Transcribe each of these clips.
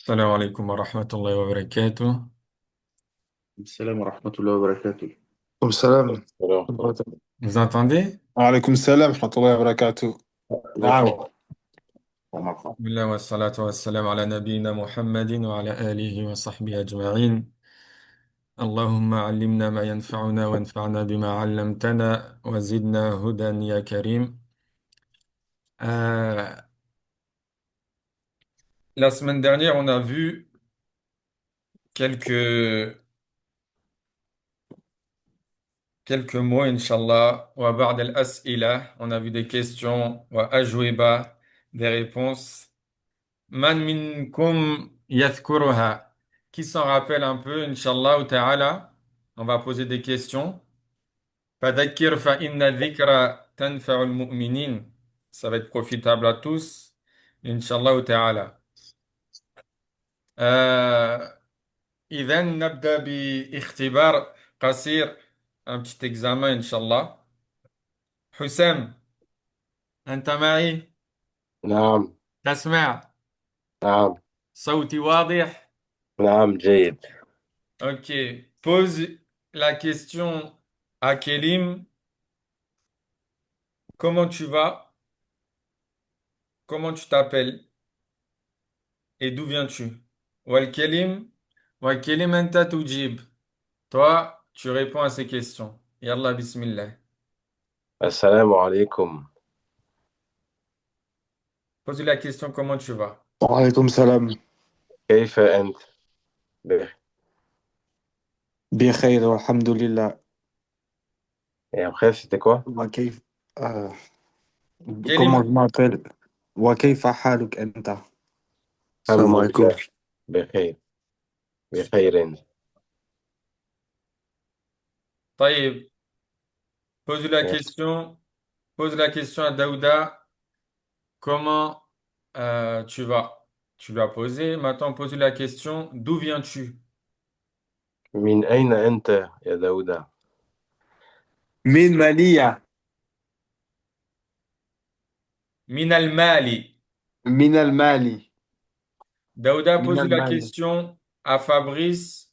السلام عليكم ورحمة الله وبركاته. السلام ورحمة الله وبركاته. وعليكم السلام. Vous entendez? وعليكم السلام ورحمة الله وبركاته. نعم. ومرحبا. بسم الله والصلاة والسلام على نبينا محمد وعلى آله وصحبه أجمعين. اللهم علمنا ما ينفعنا وانفعنا بما علمتنا وزدنا هدى يا كريم. Euh, la semaine dernière, on a vu quelques, quelques mots, Inch'Allah, wa ba'd al-as'ila. On a vu des questions, wa ajwiba, des réponses. Man minkum yathkuruha. Qui s'en rappelle un peu, Inch'Allah ta'ala? On va poser des questions. Fadhakkir fa inna dhikra tanfa'ul mu'minin. Ça va être profitable à tous, Inch'Allah ta'ala. إذا نبدأ باختبار قصير. Un petit examen, Inch'Allah. حسام، أنت معي؟ نعم. تسمع؟ نعم. صوتي واضح؟ نعم جيد. Ok. Pose la question à Kélim. Comment tu vas? Comment tu t'appelles? Et d'où viens-tu? Wal Kélim. Wal Kélim anta tujib. Toi, tu réponds à ces questions. Yallah, bismillah. السلام عليكم. Pose la question comment tu vas? وعليكم السلام. كيف أنت؟ بخير. بخير والحمد لله. Et après, c'était quoi? وكيف آه. Kélim. comment je m'appelle وكيف حالك أنت؟ الحمد السلام عليكم. لله بخير. بخير. طيب. Pose la Merci. question. Pose la question à Daouda. Comment tu vas? Tu l'as posé. Maintenant, pose la question. D'où viens-tu? من أين أنت يا داوود؟ من مالية. Min al-Mali. من المالي. Daouda من pose la المالي. question à Fabrice.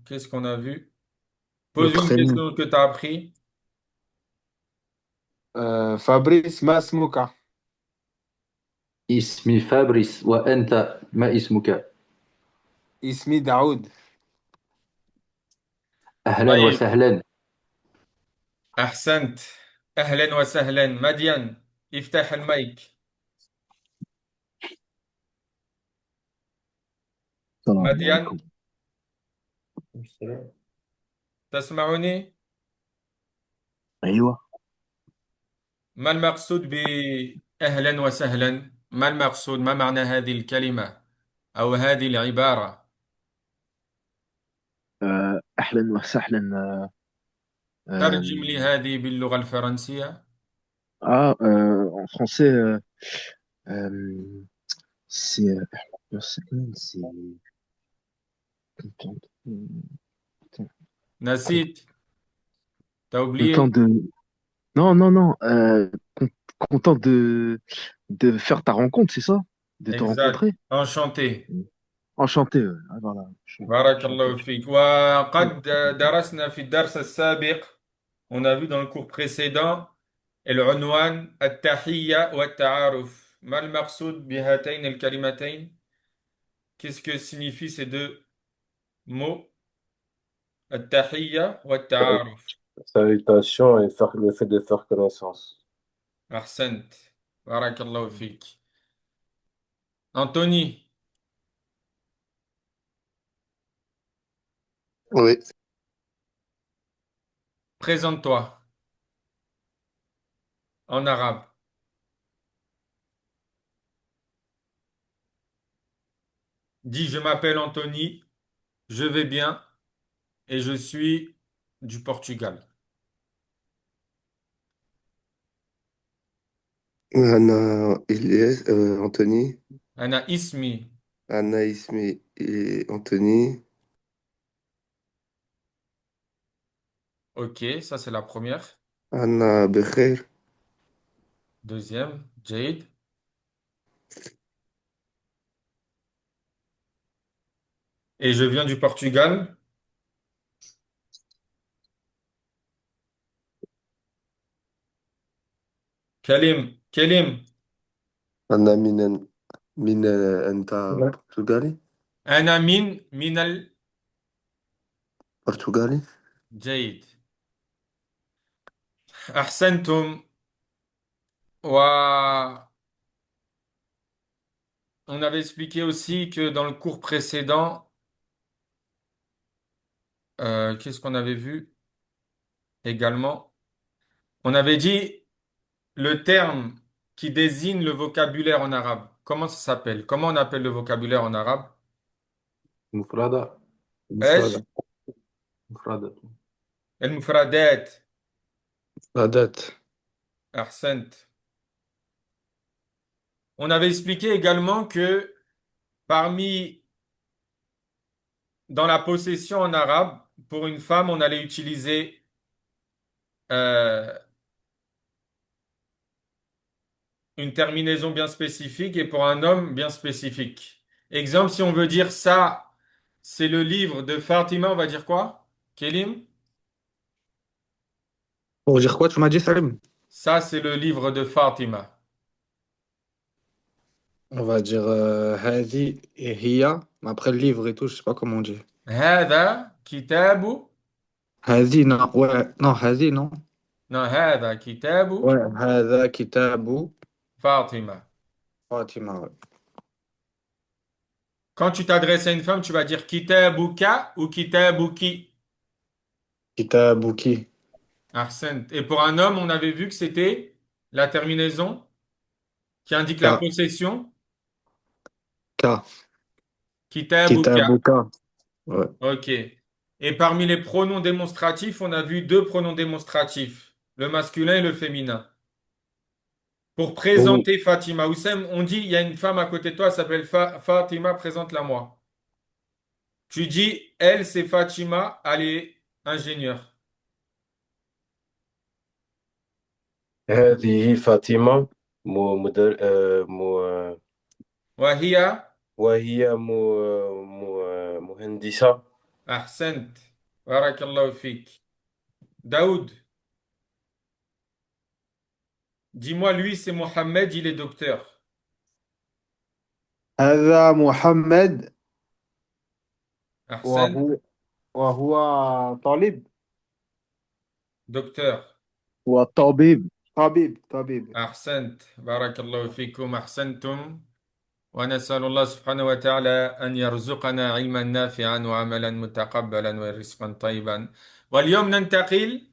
Qu'est-ce qu'on a vu? Le Pose une prénom. question que tu as appris. فابريس، ما اسمك؟ اسمي فابريس، وأنت ما اسمك؟ اسمي داود. أهلا طيب. وسهلا. أحسنت. أهلا وسهلا. مديان، افتح المايك. السلام عليكم. مديان، تسمعني؟ أيوة. ما المقصود بأهلا وسهلا؟ ما المقصود؟ ما معنى هذه الكلمة أو هذه العبارة؟ أهلا وسهلا. ترجم لي آم، هذه باللغة الفرنسية. En français, c'est أهلا وسهلا، c'est content. نسيت؟ Content t'as oublié. de. Non, non, non. Content de faire ta rencontre, c'est ça? De te Exact. rencontrer? Enchanté. Enchanté. Ah, voilà. بارك Enchanté. الله فيك. وقد درسنا في الدرس السابق. On a vu dans le cours précédent العنوان التحية والتعارف. ما المقصود بهاتين الكلمتين؟ Qu'est-ce que signifient ces deux mots? التحية والتعارف. Salutations et le fait de faire connaissance. أحسنت. بارك الله فيك. Anthony, Oui. présente-toi en arabe. Dis, je m'appelle Anthony, je vais bien et je suis du Portugal. أنا إلياس أنتوني. أنا اسمي. أنا اسمي أنتوني. Ok, ça c'est la première. أنا بخير. Deuxième, Jade. Et je viens du Portugal. Kalim, Kalim. أنا من أنت لا. برتغالي؟ أنا من برتغالي؟ الجيد. أحسنتم. وOn avait expliqué aussi que dans le cours précédent, qu'est-ce qu'on avait vu également? On avait dit le terme qui désigne le vocabulaire en arabe. Comment ça s'appelle? Comment on appelle le vocabulaire en arabe? مفردة ايش؟ مفردة مفردة المفردات. عادات. أحسنت. On avait expliqué également que parmi, dans la possession en arabe, pour une femme, on allait utiliser euh, une terminaison bien spécifique et pour un homme bien spécifique. Exemple, si on veut dire ça, c'est le livre de Fatima, on va dire quoi? Kélim? Pour dire quoi, tu m'as dit, Salim? Ça, c'est le livre de Fatima. On va dire Hadi et Hiya, mais après le livre et tout, je sais pas comment on dit. هذا كتاب. Hadi, non, ouais, non, Hadi, non. Non, هذا كتاب Ouais, Hada Kitabu Fatima. Fatima, ouais. Quand tu t'adresses à une femme, tu vas dire kitabuka ou kitabuki. Kitabuki, Ahsant. Et pour un homme, on avait vu que c'était la terminaison qui indique la Ka, possession. Ka, Kitabuka. Kitabuka, ouais. Ok. Et parmi les pronoms démonstratifs, on a vu deux pronoms démonstratifs, le masculin et le féminin. Pour Ou, présenter Fatima, Oussem, on dit il y a une femme à côté de toi, elle s'appelle Fatima, présente-la moi. Tu dis, elle, c'est Fatima, elle est ingénieure. هذه فاطمة مو مدر... مو... Wahia, وهي مهندسة. ahsant. Barakallahu fik. Daoud, dis-moi, lui, c'est Mohamed, il est docteur. هذا محمد Ahsant, وهو وهو طالب docteur. وطبيب. طبيب أحسنت بارك الله فيكم أحسنتم ونسأل الله سبحانه وتعالى أن يرزقنا علما نافعا وعملا متقبلا ورزقا طيبا واليوم ننتقل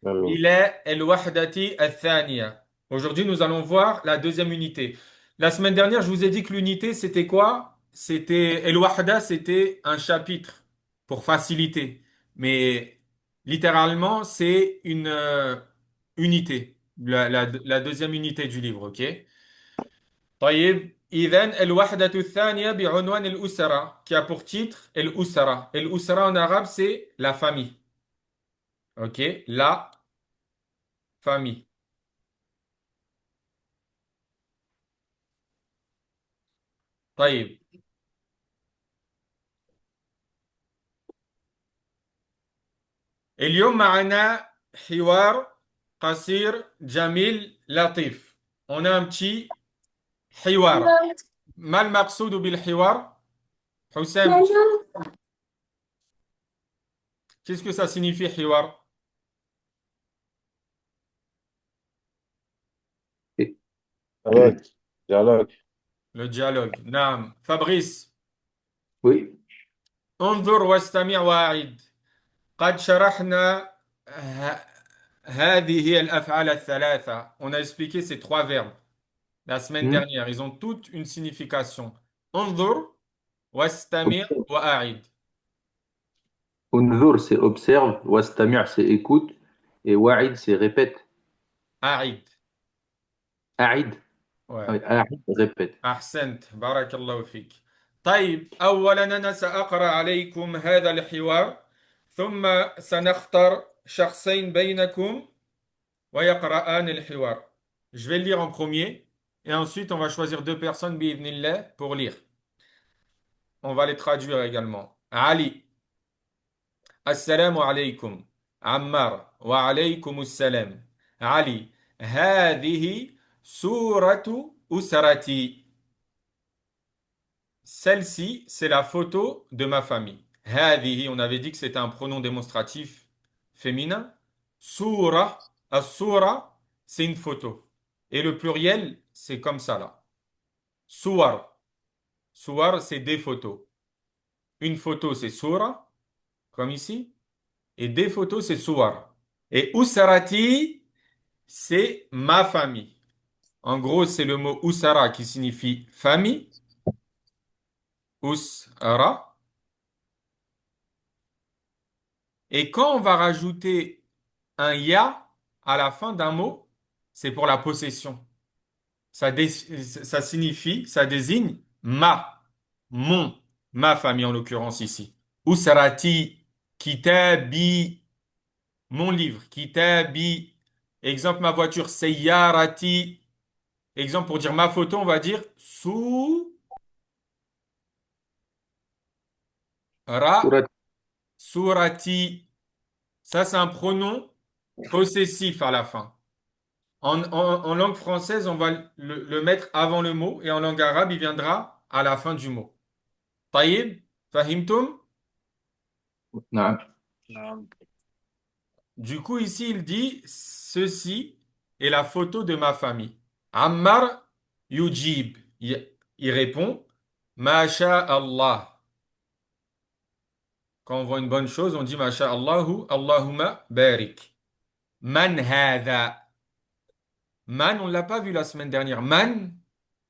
آمين. إلى الوحدة الثانية. Aujourd'hui, nous allons voir la deuxième unité. La semaine dernière, je vous ai dit que l'unité, c'était quoi? C'était El-Wahda, c'était un chapitre pour faciliter. Mais littéralement, c'est une unité, la deuxième unité du livre, ok? طيب إذن الوحدة الثانية بعنوان الأسرة qui a pour titre الأسرة. الأسرة en arabe, c'est la famille. Ok? La famille. طيب اليوم معنا حوار قصير جميل لطيف. On a un petit حوار. ما المقصود بالحوار؟ حسام, qu'est-ce que ça signifie حوار؟ dialogue dialogue. Le dialogue. نعم. Fabrice, Oui. انظر واستمع واعد. قد شرحنا ه- هذه هي الأفعال الثلاثة. On a expliqué ces trois verbes la semaine Hmm. dernière. Ils ont toutes une signification. انظر واستمع وأعد. Unzur, c'est observe, Wastami' c'est écoute, et Wa'id, c'est répète. أعد. A'id, ah Ouais. oui, A'id, répète. أحسنت بارك الله فيك. طيب أولا أنا سأقرأ عليكم هذا الحوار ثم سنختار شخصين بينكم ويقرآن الحوار. Je vais le lire en premier et ensuite on va choisir deux personnes bi'idhnillah pour lire. On va les traduire également. Ali, assalamu alaykum. Ammar, wa alaykum assalam. Ali, هذه suratu usrati. Celle-ci, c'est la photo de ma famille. هذه, on avait dit que c'était un pronom démonstratif féminin. Soura, as-soura, c'est une photo. Et le pluriel, c'est comme ça là. Suwar. Suwar, c'est des photos. Une photo, c'est soura, comme ici. Et des photos, c'est suwar. Et usarati, c'est ma famille. En gros, c'est le mot usara qui signifie famille. Usara. Et quand on va rajouter un ya à la fin d'un mot, c'est pour la possession. Ça signifie, ça désigne mon, ma famille en l'occurrence ici. Usrati, kitabi, mon livre, kitabi. Exemple, ma voiture, sayyarati. Exemple, pour dire ma photo, on va dire Surat. surati. Ça, c'est un pronom possessif à la fin. En langue française, on va le mettre avant le mot et en langue arabe, il viendra à la fin du mot. Taïb, fahimtum? نعم. Du coup, ici, il dit ceci est la photo de ma famille. Ammar yujib. Il répond Masha Allah. Quand on voit une bonne chose, on dit Masha Allahu, Allahumma barik. Man hadha. Man, on ne l'a pas vu la semaine dernière. Man,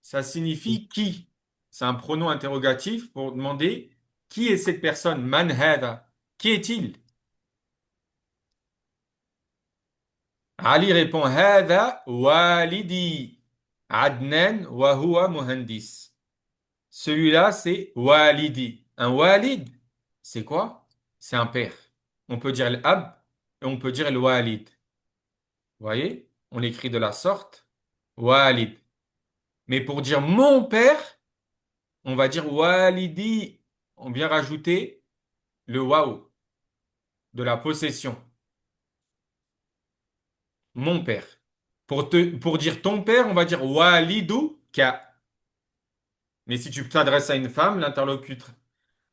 ça signifie qui. C'est un pronom interrogatif pour demander qui est cette personne. Man hadha. Qui est-il? Ali répond Hadha walidi. Adnan wa huwa muhandis. Celui-là, c'est walidi. Un walid, c'est quoi? C'est un père. On peut dire l'ab et on peut dire le walid. Vous voyez? On l'écrit de la sorte. Walid. Mais pour dire mon père, on va dire walidi. On vient rajouter le waouh de la possession. Mon père. Pour dire ton père, on va dire waliduka. Mais si tu t'adresses à une femme, l'interlocuteur,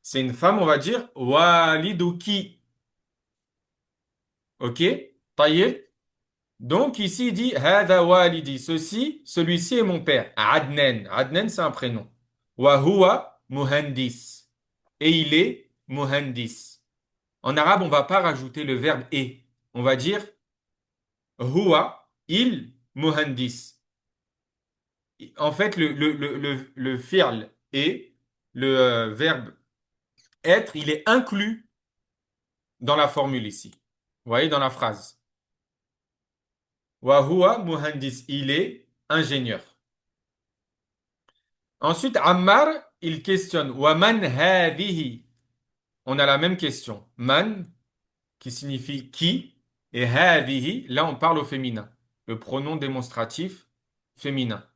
c'est une femme, on va dire waliduki. Ok? Taïeb. Donc ici, il dit Hada walidi. Ceci, celui-ci est mon père. Adnan. Adnan, c'est un prénom. Wa huwa muhandis. Et il est muhandis. En arabe, on va pas rajouter le verbe est. On va dire huwa, il, muhandis. En fait, le fi'l est, le verbe être, il est inclus dans la formule ici. Vous voyez, dans la phrase. Wa huwa muhandis, il est ingénieur. Ensuite, Ammar, il questionne. Wa man hadihi. On a la même question. Man, qui signifie qui, et hadihi, là on parle au féminin. Le pronom démonstratif féminin.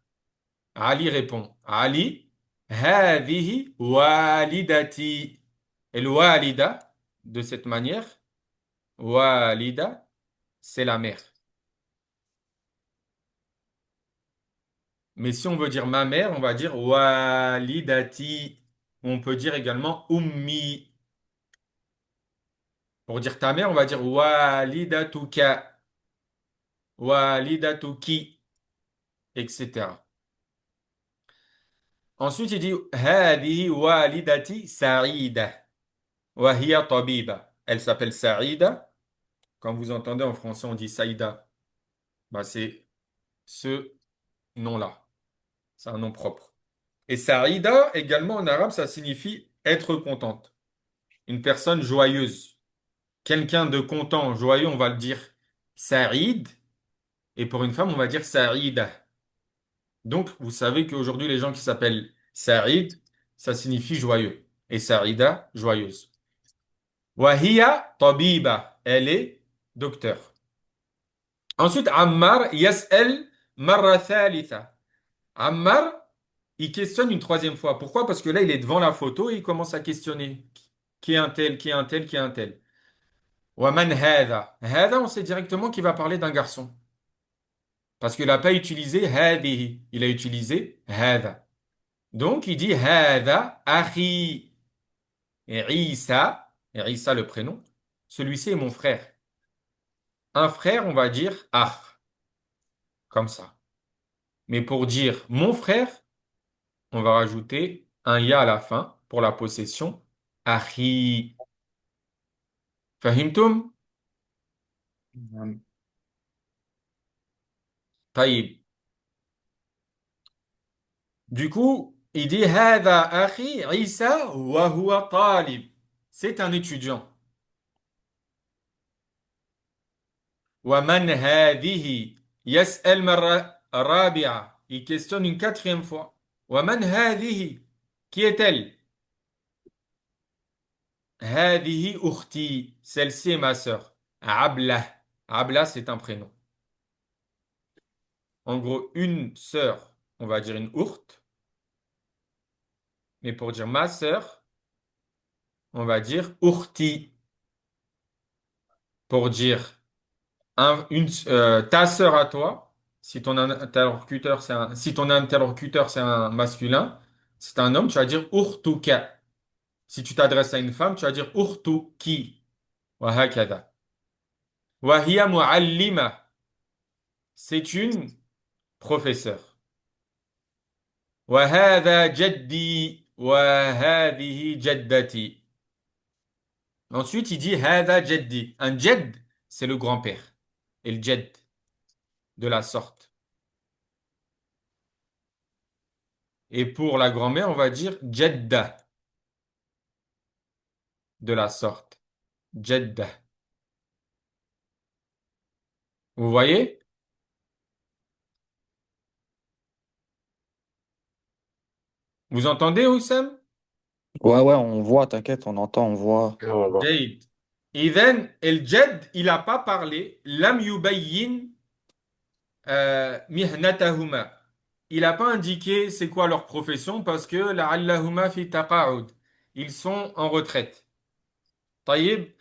Ali répond. Ali, hadihi walidati. Et le walida, de cette manière, walida, c'est la mère. Mais si on veut dire ma mère, on va dire walidati. On peut dire également ummi. Pour dire ta mère, on va dire walidatuka, walidatuki, etc. Ensuite, il dit hadihi walidati Saïda, wa hiya tabiba. Elle s'appelle Saïda. Quand vous entendez en français, on dit Saïda. Bah, c'est ce nom-là. C'est un nom propre. Et Saïda, également en arabe, ça signifie être contente. Une personne joyeuse. Quelqu'un de content, joyeux, on va le dire Saïd. Et pour une femme, on va dire Saïda. Donc, vous savez qu'aujourd'hui, les gens qui s'appellent Saïd, ça signifie joyeux. Et Saïda, joyeuse. Wahiya tabiba. Elle est docteur. Ensuite, Ammar yas'al مرة ثالثة. Ammar, il questionne une troisième fois. Pourquoi? Parce que là, il est devant la photo et il commence à questionner. Qui est un tel, qui est un tel, qui est un tel. ومن هذا. هذا, on sait directement qu'il va parler d'un garçon. Parce qu'il n'a pas utilisé هذه. Il a utilisé هذا. Donc, il dit هذا أخي عيسى. Et Isa, le prénom. Celui-ci est mon frère. Un frère, on va dire akh. Comme ça. Mais pour dire mon frère, on va rajouter un ya à la fin pour la possession. Akhi. Fahimtum? Taïb. Du coup, il dit هذا أخي عيسى وهو طالب. C'est un étudiant. ومن هذه يسأل مرة رابعة. Il questionne une quatrième fois. ومن هذه. Qui est-elle? هذه أختي. Celle-ci est ma sœur. Abla. Abla, c'est un prénom. En gros, une sœur, on va dire une ourt. Mais pour dire ma sœur, on va dire ourti. Pour dire ta sœur à toi, si ton interlocuteur c'est un masculin, c'est un homme, tu vas dire urtuka. Si tu t'adresses à une femme, tu vas dire urtuki. Wa hakada. Wa hiya muallima. C'est une professeure. Wa hadha jaddi wa hadhihi jaddati. Ensuite, il dit hadha jaddi. Un jadd, c'est le grand-père. Et le jadd, de la sorte. Et pour la grand-mère, on va dire jadda, de la sorte. Jadda. Vous voyez? Vous entendez, Oussam? Ouais, ouais, on voit, t'inquiète, on entend, on voit. Voilà. Jayd. Idhan, el jadd, il n'a pas parlé. Lam yubayyin mihnatahuma. Il n'a pas indiqué c'est quoi leur profession parce que la'allahuma fi taqa'ud. Ils sont en retraite. Taïb.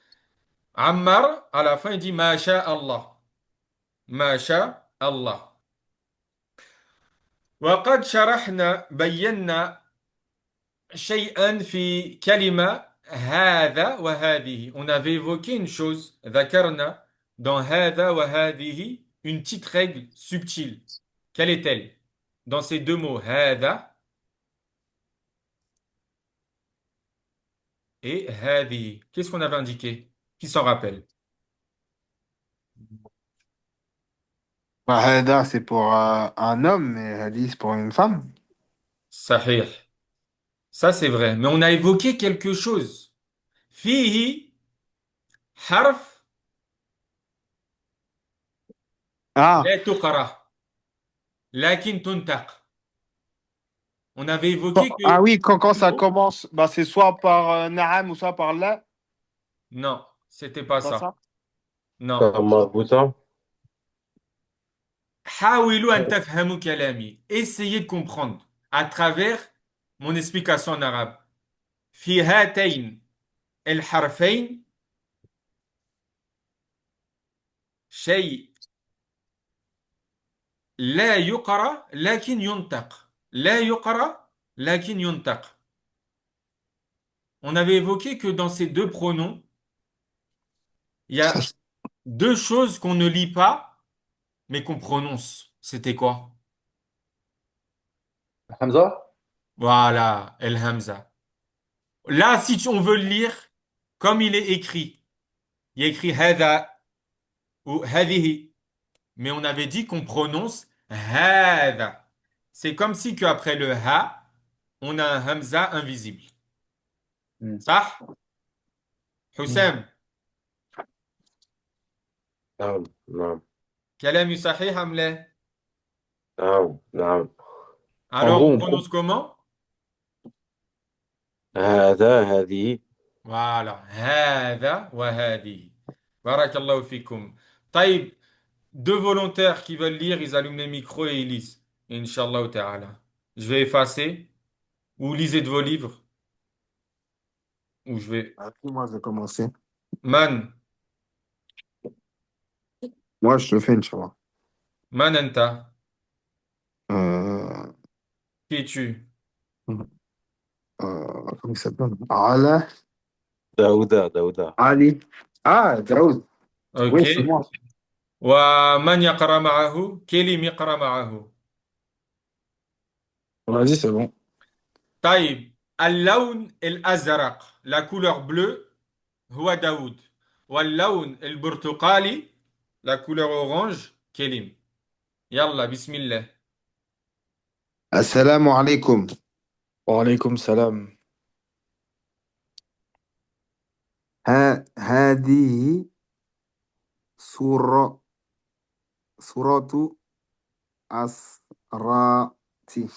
Ammar, à la fin, il dit Masha Allah. Masha Allah. وقد شرحنا بينا شيئا في كلمة هذا وهذه. On avait évoqué une chose, ذكرنا, dans هذا وهذه, une petite règle subtile. Quelle est-elle? Dans ces deux mots, هذا et هذه. Qu'est-ce qu'on avait indiqué? Qui s'en rappelle? Hada, c'est pour un homme et Hadi, c'est pour une femme. Sahih. Ça, c'est vrai. Mais on a évoqué quelque chose. فيه حرف Ah, لا تقرأ لكن تنطق. On avait évoqué ah que oui, quand ça non, commence, bah, c'est soit par Naam ou soit par là. non, c'était pas Pas ça. ça? Non. مربوطة. حاولوا أن تفهموا كلامي. Essayez de comprendre à travers mon explication en arabe. في هاتين الحرفين شيء لا يقرأ لكن ينطق. لا يقرأ لكن ينطق. On avait évoqué que dans ces deux pronoms, il y Ça, a deux choses qu'on ne lit pas, mais qu'on prononce. C'était quoi? Hamza? Voilà, El Hamza. Là, si on veut le lire comme il est écrit, il y a écrit hada ou hadihi, mais on avait dit qu'on prononce hada. C'est comme si qu'après le ha, on a un Hamza invisible. Hmm. Ça? Hmm. Houssam, نعم نعم كلامي صحيح أم لا? نعم نعم. En Alors, gros, on on prononce comment? هذا هذه. Voilà. هذا وهذه. بارك الله فيكم. طيب. deux volontaires qui veulent lire, ils allument les micros et ils lisent. Inch'Allah ta'ala. Je vais effacer. Ou lisez de vos livres. Ou je vais. Moi, je vais commencer. Man, Moi, je le fais, Inch'Allah. man anta. Euh, Qui es-tu? comment il s'appelle? Ala, داوود. Ali. Ah, Daoud. Ok. Oui, c'est moi. ومن يقرأ معه؟ كلم يقرأ معه. Vas-y, c'est bon. طيب اللون الأزرق la couleur bleue هو داود واللون البرتقالي la couleur orange كلم يلا بسم الله. Assalamu alaikum. Wa alaykum salam. هذه سورة سورة أسراتي.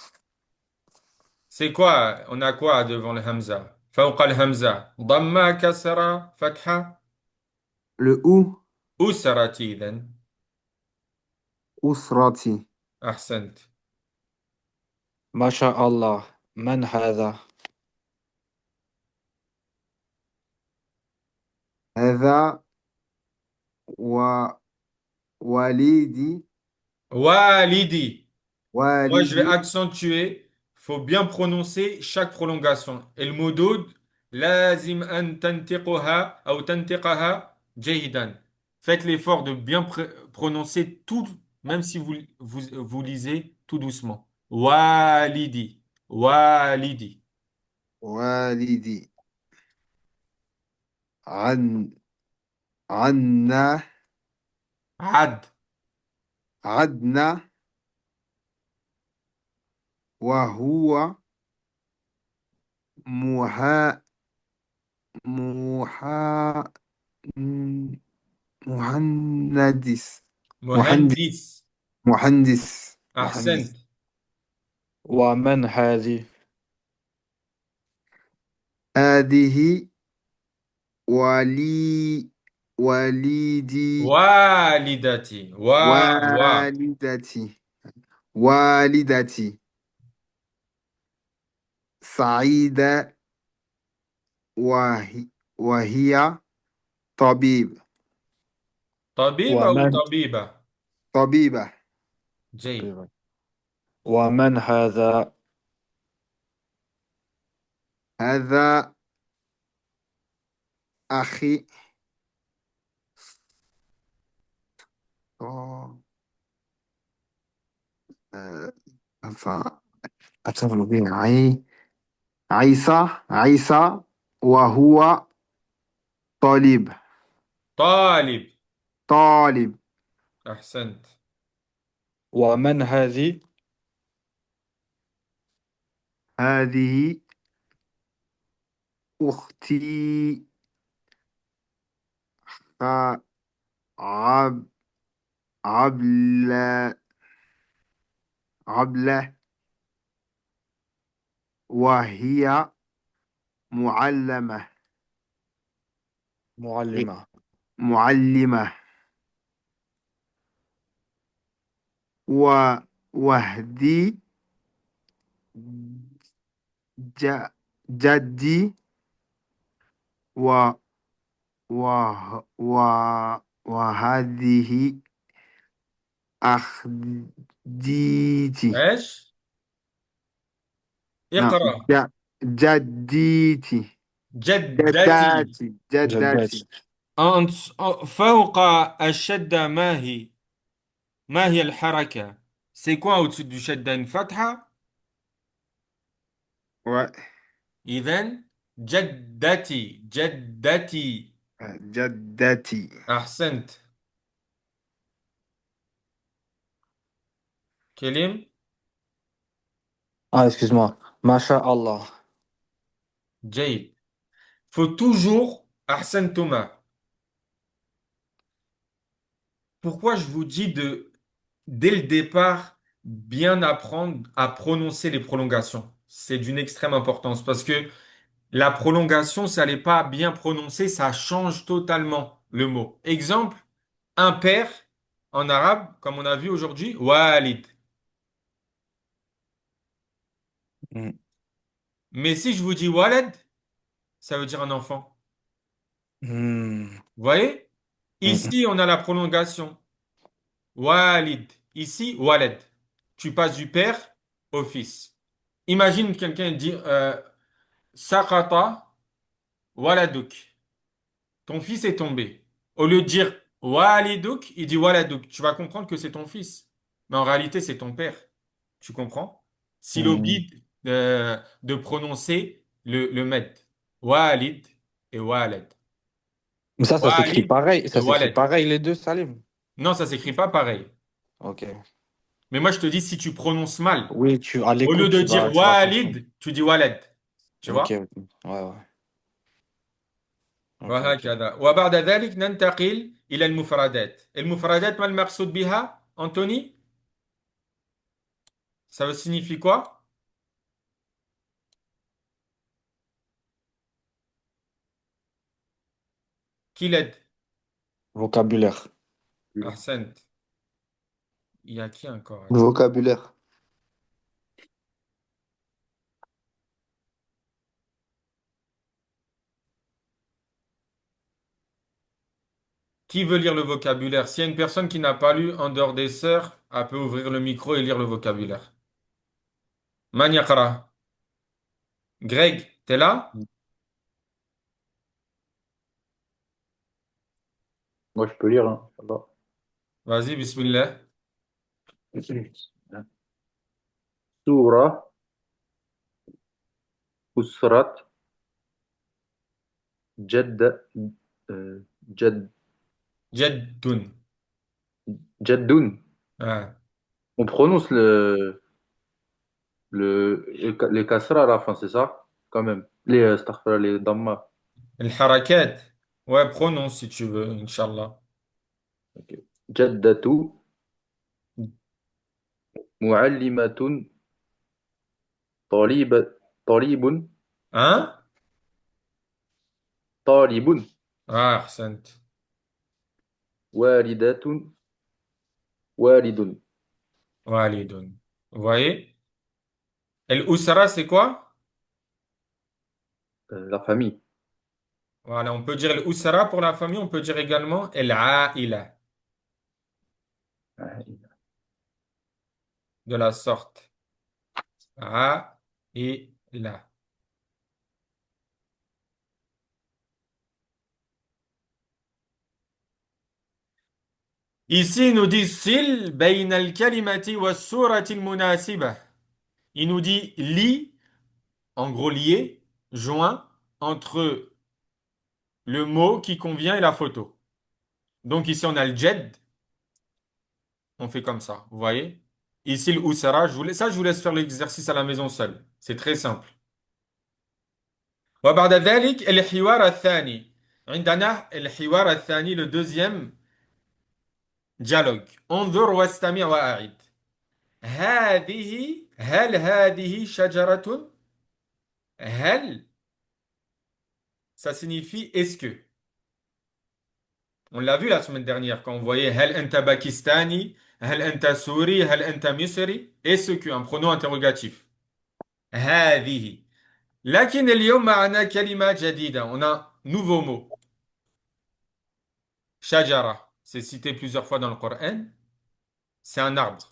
C'est quoi? On a quoi devant le hamza? فوق الهمزة ضمة كسرة فتحة Le ou, أسرة إذن. أسرتي. أحسنت. ما شاء الله. من هذا؟ هذا و والدي. والدي. Moi, je vais والدي. accentuer. Faut bien prononcer chaque prolongation. المدود لازم أن تنطقها أو تنطقها جيدا. Faites l'effort de bien prononcer tout, même si vous lisez tout doucement. Walidi. Walidi. والدي. عن عنا. عد. عدنا. وهو محا محا مهندس. مهندس. مهندس. مهندس. مهندس. أحسنت. ومن هذه؟ هذه ولي والدي. والدتي. و. والدتي. والدتي سعيدة. وهي طبيب. طبيب أو ومن طبيبة؟ طبيبة. جيد. ومن هذا؟ هذا أخي. Oh, enfin, attends, عيسى وهو طالب. طالب. طالب. أحسنت. ومن هذه؟ هذه أختي. خ- عب عبلة. عبلة. وهي معلمة. معلمة. معلمة. وهدي جدي. و و و وهذه أخديتي. إيش؟ نعم. اقرأ. جديتي. جدتي. جداتي. جداتي. جداتي. فوق الشدة ما هي؟ ما هي الحركة؟ C'est quoi au-dessus du شدة؟ une فتحة؟ و إذن جدتي. جدتي. جدتي. أحسنت. كلم. Ah, excuse-moi. ما شاء الله. جيد. Faut toujours أحسنتما. Pourquoi je vous dis de, dès le départ, bien apprendre à prononcer les prolongations? C'est d'une extrême importance parce que la prolongation, si elle n'est pas bien prononcée, ça change totalement le mot. Exemple, un père en arabe, comme on a vu aujourd'hui, walid. Mm. Mais si je vous dis walad, ça veut dire un enfant. Mm. Vous voyez? Mm. Ici, on a la prolongation. Walid. Ici, walad. Tu passes du père au fils. Imagine quelqu'un dit Sakata waladuk. Ton fils est tombé. Au lieu de dire waliduk, il dit waladuk. Tu vas comprendre que c'est ton fils. Mais en réalité, c'est ton père. Tu comprends? S'il Mm. oublie de prononcer le med. Walid et walad. Mais ça s'écrit Walid pareil. et Ça s'écrit walad. pareil les deux, Salim. Non, ça s'écrit pas pareil. Ok. Mais moi, je te dis, si tu prononces mal, Oui, à au lieu l'écoute, de dire tu vas confondre. walid, tu dis walad. Tu Ok, vois? ok. Ouais, ouais. Ok, ok. وهكذا وبعد ذلك ننتقل إلى المفردات المفردات ما المقصود بها أنتوني ça signifie quoi qui l'aide Vocabulaire. أحسنت il y a qui encore Vocabulaire. qui veut lire le vocabulaire s'il y a une personne qui n'a pas lu en dehors des sœurs elle peut ouvrir le micro et lire le vocabulaire من يقرأ Greg t'es là Moi, je peux lire, hein. Ça va. vas-y bismillah سورة أسرة جد جد جد جد. ah. On prononce les kasra à la fin, c'est ça? Quand même. Astaghfirullah, les damma. الحركات ouais prononce si tu veux Inch'Allah Ok. جدة معلمة طالب hein طالب ah أحسنت والدة والد. والد vous voyez الأسرة c'est quoi La famille. voilà, on peut dire l'usra pour la famille, on peut dire également el-aïla, de la sorte. Aïla. Ici, il nous dit sil bayna al-kalimati wa surati al-munasiba. Il nous dit lie, en gros lier, joint entre le mot qui convient et la photo. Donc ici, on a le jed, on fait comme ça, vous voyez? Ici, le usra, je vous laisse faire l'exercice à la maison seul. C'est très simple. وبعد ذلك الحوار الثاني عندنا الحوار الثاني le deuxième dialogue انظر واستمع وأعد هل هذه شجرة هل ça signifie est-ce que on l'a vu la semaine dernière quand on voyait هل أنت باكستاني هل أنت سوري هل أنت مصري est-ce que un pronom interrogatif هذه لكن اليوم معنا كلمة جديدة on a nouveau mot Shajara, c'est cité plusieurs fois dans le Coran. C'est un arbre.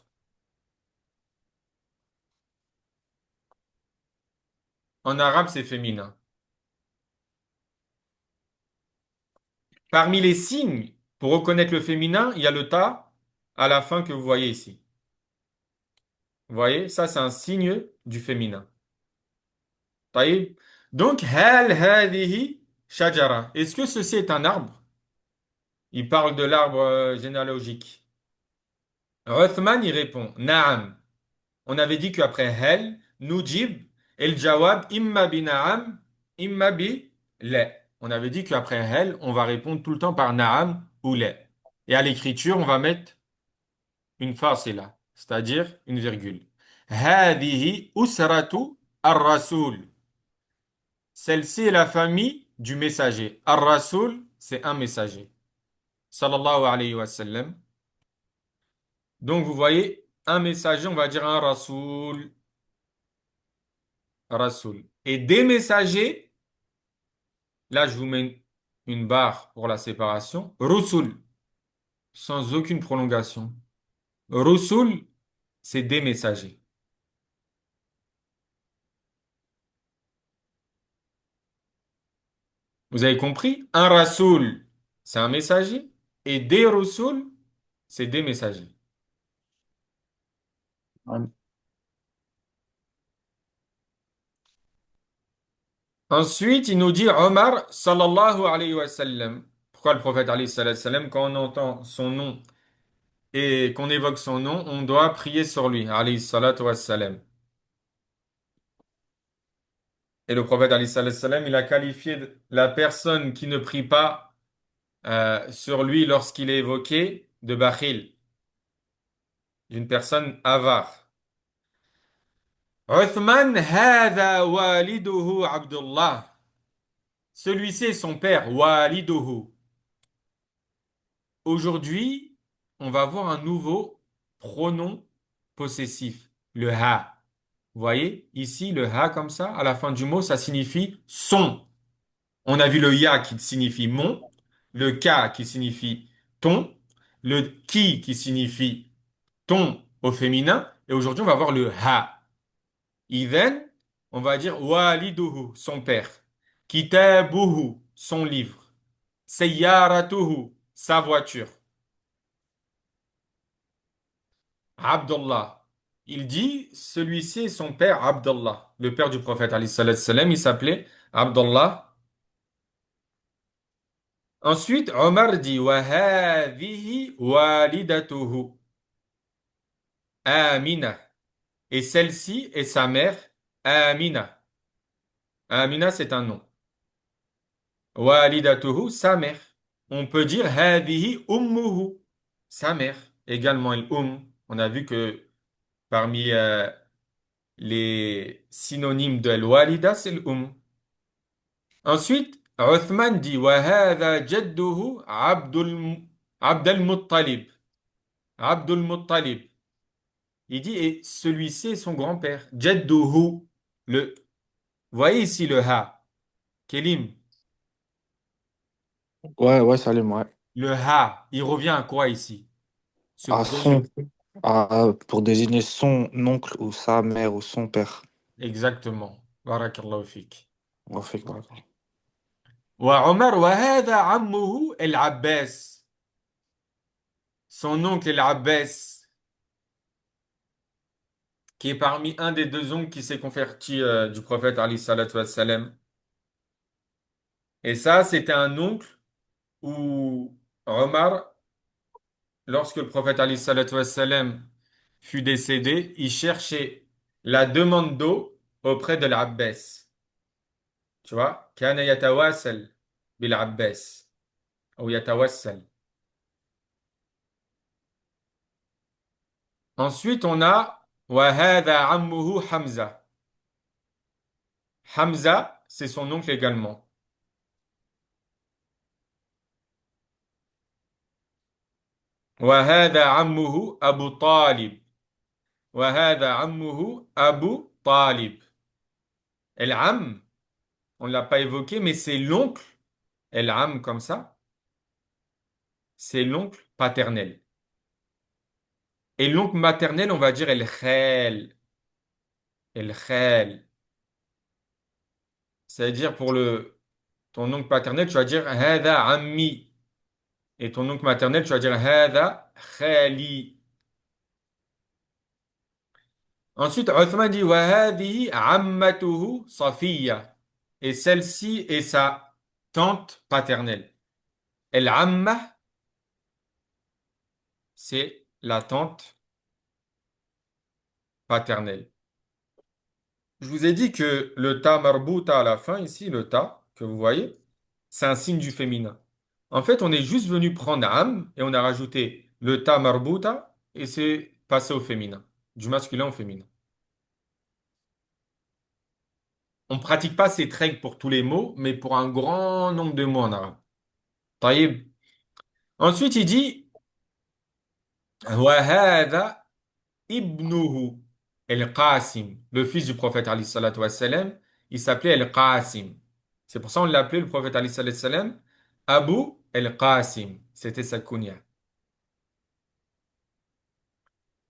En arabe, c'est féminin. Parmi les signes pour reconnaître le féminin, il y a le ta à la fin que vous voyez ici. Vous voyez, ça c'est un signe du féminin. طيب. Donc, hal hadihi shajara. Est-ce que ceci est un arbre? Il parle de l'arbre généalogique. Uthman y répond, Naam. On avait dit qu'après hel, nujib, et le jawab, imma bi na'am, imma bi la. On avait dit qu'après hel, on va répondre tout le temps par na'am ou la. Et à l'écriture, on va mettre une fasila, c'est-à-dire une virgule. Hadihi usratu ar-rasoul. Celle-ci est la famille du messager. Ar-rasoul, c'est un messager. Sallallahu alayhi wa sallam. Donc, vous voyez, un messager, on va dire un rasoul, rasoul. Et des messagers, là, je vous mets une barre pour la séparation. Rusul, sans aucune prolongation. Rusul, c'est des messagers. Vous avez compris? Un rasoul, c'est un messager. Et des rusul, c'est des messagers. Ouais. Ensuite, il nous dit Omar sallallahu alayhi wa sallam. Pourquoi le prophète alayhi sallallahu alayhi wa sallam, quand on entend son nom et qu'on évoque son nom, on doit prier sur lui, alayhi salatu wa sallam. Et le prophète alayhi salatu wa sallam, il a qualifié la personne qui ne prie pas sur lui lorsqu'il est évoqué de bakhil, d'une personne avare. Uthman, hada waliduhu Abdullah. Celui-ci est son père, waliduhu. Aujourd'hui, on va voir un nouveau pronom possessif, le ha. Vous voyez, ici, le ha comme ça, à la fin du mot, ça signifie son. On a vu le ya qui signifie mon, le ka qui signifie ton, le qui signifie ton au féminin, et aujourd'hui, on va voir le ha. Idhen, on va dire waliduhu, son père. Kitabuhu, son livre. Sayyaratuhu, sa voiture. Abdullah. Il dit, celui-ci est son père Abdullah. Le père du prophète, alayhi salatu salam, il s'appelait Abdullah. Ensuite, Omar dit, wa hadhihi walidatuhu. Amina. Et celle-ci est sa mère, Amina. Amina, c'est un nom. Walidatuhu, sa mère. On peut dire hadhihi ummuhu, sa mère. Également, on a vu que parmi les synonymes de al-walida, c'est l'Umm. Ensuite, Uthman dit wa hadha jadduhu Abdul Muttalib. Abdul Muttalib. Il dit et celui-ci est son grand-père. Jadduhu. Voyez ici le ha. Kélim. Ouais, ouais, Salim, ouais. Le ha, il revient à quoi ici? Ce À pronom. son, pour désigner son oncle ou sa mère ou son père. Exactement. Barakallahu fik. On fait quoi? Wa Omar wa hadha ammuhu al-Abbas. Son oncle al-Abbas, qui est parmi un des deux oncles qui s'est converti du prophète Ali salatu wassalam. Et ça, c'était un oncle où Omar, lorsque le prophète Ali salatu wassalam fut décédé, il cherchait la demande d'eau auprès de l'Abbas. Tu vois? Kana yatawassal bil Abbas. Ou yatawassal. Ensuite, on a wa hadha ammuhu Hamza. Hamza, c'est son oncle également. وهذا عمه أبو طالب وهذا عمه أبو طالب. El-Am, on ne l'a pas évoqué, mais c'est l'oncle. El-Am comme ça, c'est l'oncle paternel. Et l'oncle maternel, on va dire El-Khel. El-Khel. C'est-à-dire pour ton oncle paternel, tu vas dire Hada Ammi. Et ton oncle maternel, tu vas dire Hada Khali. Ensuite, Uthman dit wa hadhihi ammatuhu Safiya. Et celle-ci est sa tante paternelle. El-amma, c'est la tante paternelle. Je vous ai dit que le ta marbuta à la fin, ici, le ta, que vous voyez, c'est un signe du féminin. En fait, on est juste venu prendre am et on a rajouté le ta marbuta et c'est passé au féminin, du masculin au féminin. On ne pratique pas cette règle pour tous les mots, mais pour un grand nombre de mots en arabe. Taïb. Ensuite, il dit وهذا ابنه القاسم. Le fils du prophète alayhi salatu wassalam, il s'appelait Al-Qasim. C'est pour ça qu'on l'appelait le prophète alayhi salatu wassalam Abu Al-Qasim. C'était sa kunya.